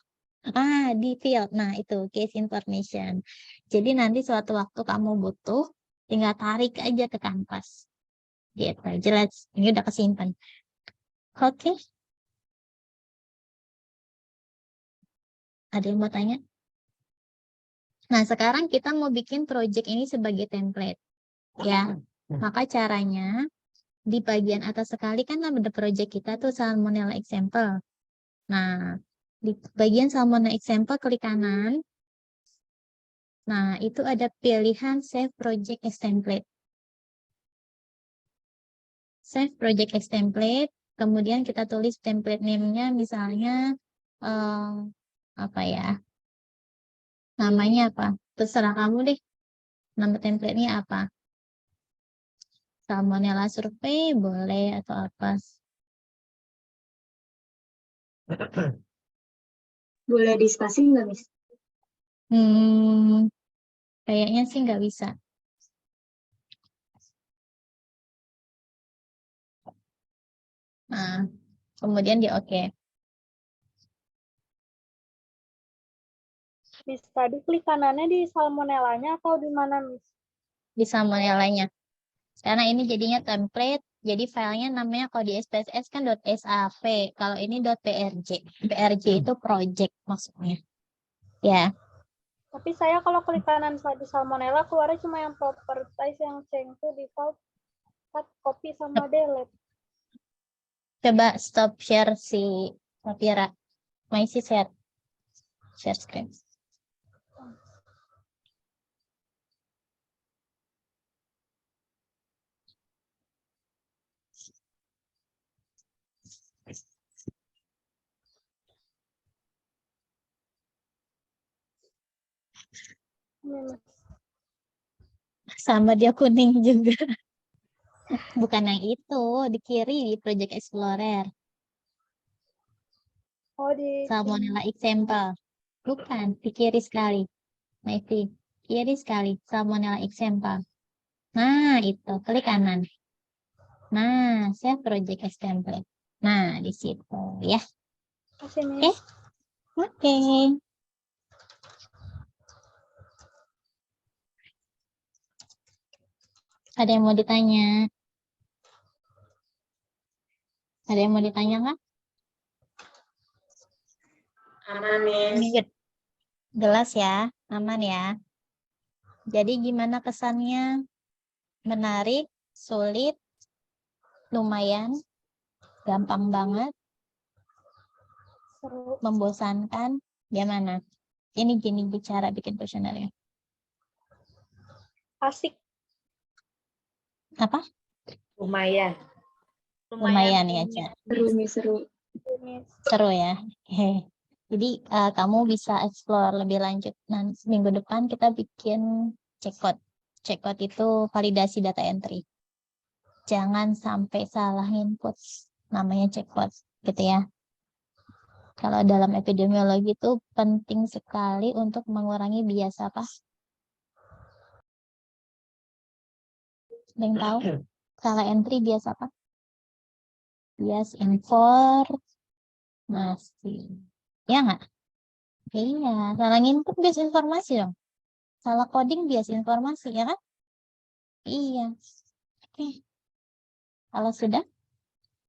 Di field. Nah, itu case information. Jadi nanti suatu waktu kamu butuh, tinggal tarik aja ke kanvas. Gitu, jelas. Ini udah kesimpan. Oke. Ada yang mau tanya? Nah, sekarang kita mau bikin project ini sebagai template. Ya, maka caranya di bagian atas sekali kan ada project kita tuh Salmonella example. Nah, di bagian Salmonella example klik kanan. Nah, itu ada pilihan Save Project as Template. Save Project as Template. Kemudian kita tulis template name-nya misalnya apa ya? Namanya apa? Terserah kamu deh. Nama template-nya apa? Salmonella survei boleh atau apa? Boleh di spasi nggak, Miss? Kayaknya sih nggak bisa. Nah, kemudian di oke. Miss, tadi klik kanannya di salmonellanya atau di mana, Miss? Di salmonellanya. Karena ini jadinya template, jadi filenya namanya kalau di SPSS kan .sav, kalau ini .prj. PRJ itu project maksudnya. Ya. Tapi saya kalau klik kanan di salmonella keluarnya cuma yang properties yang change to default, cut, copy sama delete. Coba stop share si Sapira. Masih share screen. Sama dia kuning juga. Bukan yang itu, di kiri di Project Explorer. Oh, di Salmonella example. Bukan, di kiri sekali. Nah, itu kiri sekali. Salmonella example. Nah, itu. Klik kanan. Nah, save project as template. Nah, di situ ya. Oke. Oke. Ada yang mau ditanya? Ada yang mau ditanya nggak? Aman, Miss. Jelas ya, aman ya. Jadi gimana kesannya? Menarik, sulit, lumayan, gampang banget, seru. membosankan, gimana? Ini gini bicara bikin kuesionernya. Asik. Apa? Lumayan. Lumayan ya, Ca. Seru. Seru ya. Oke. Jadi kamu bisa explore lebih lanjut. Nanti minggu depan kita bikin check code. Check code itu validasi data entry. Jangan sampai salah input. Namanya check code gitu ya. Kalau dalam epidemiologi itu penting sekali untuk mengurangi bias apa? Ada yang tahu? Salah entry bias apa? Bias informasi. Ya nggak? Iya, salah input bias informasi dong. Salah coding bias informasi, ya kan? Iya. Oke. Kalau sudah,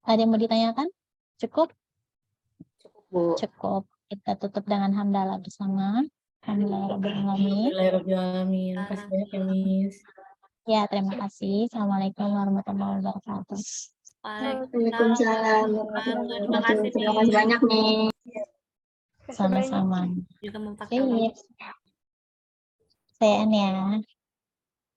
ada yang mau ditanyakan? Cukup? Cukup, Bu. Cukup. Kita tutup dengan hamdalah bersama. Alhamdulillah Rabbil Alamin. Bismillahirrahmanirrahim. Makasih banyak ya, Miss. Ya, terima kasih. Assalamualaikum warahmatullahi wabarakatuh. Waalaikumsalam warahmatullahi wabarakatuh. Terima kasih banyak nih. Sama-sama. Juga mau pakai Sip. Saya Ania.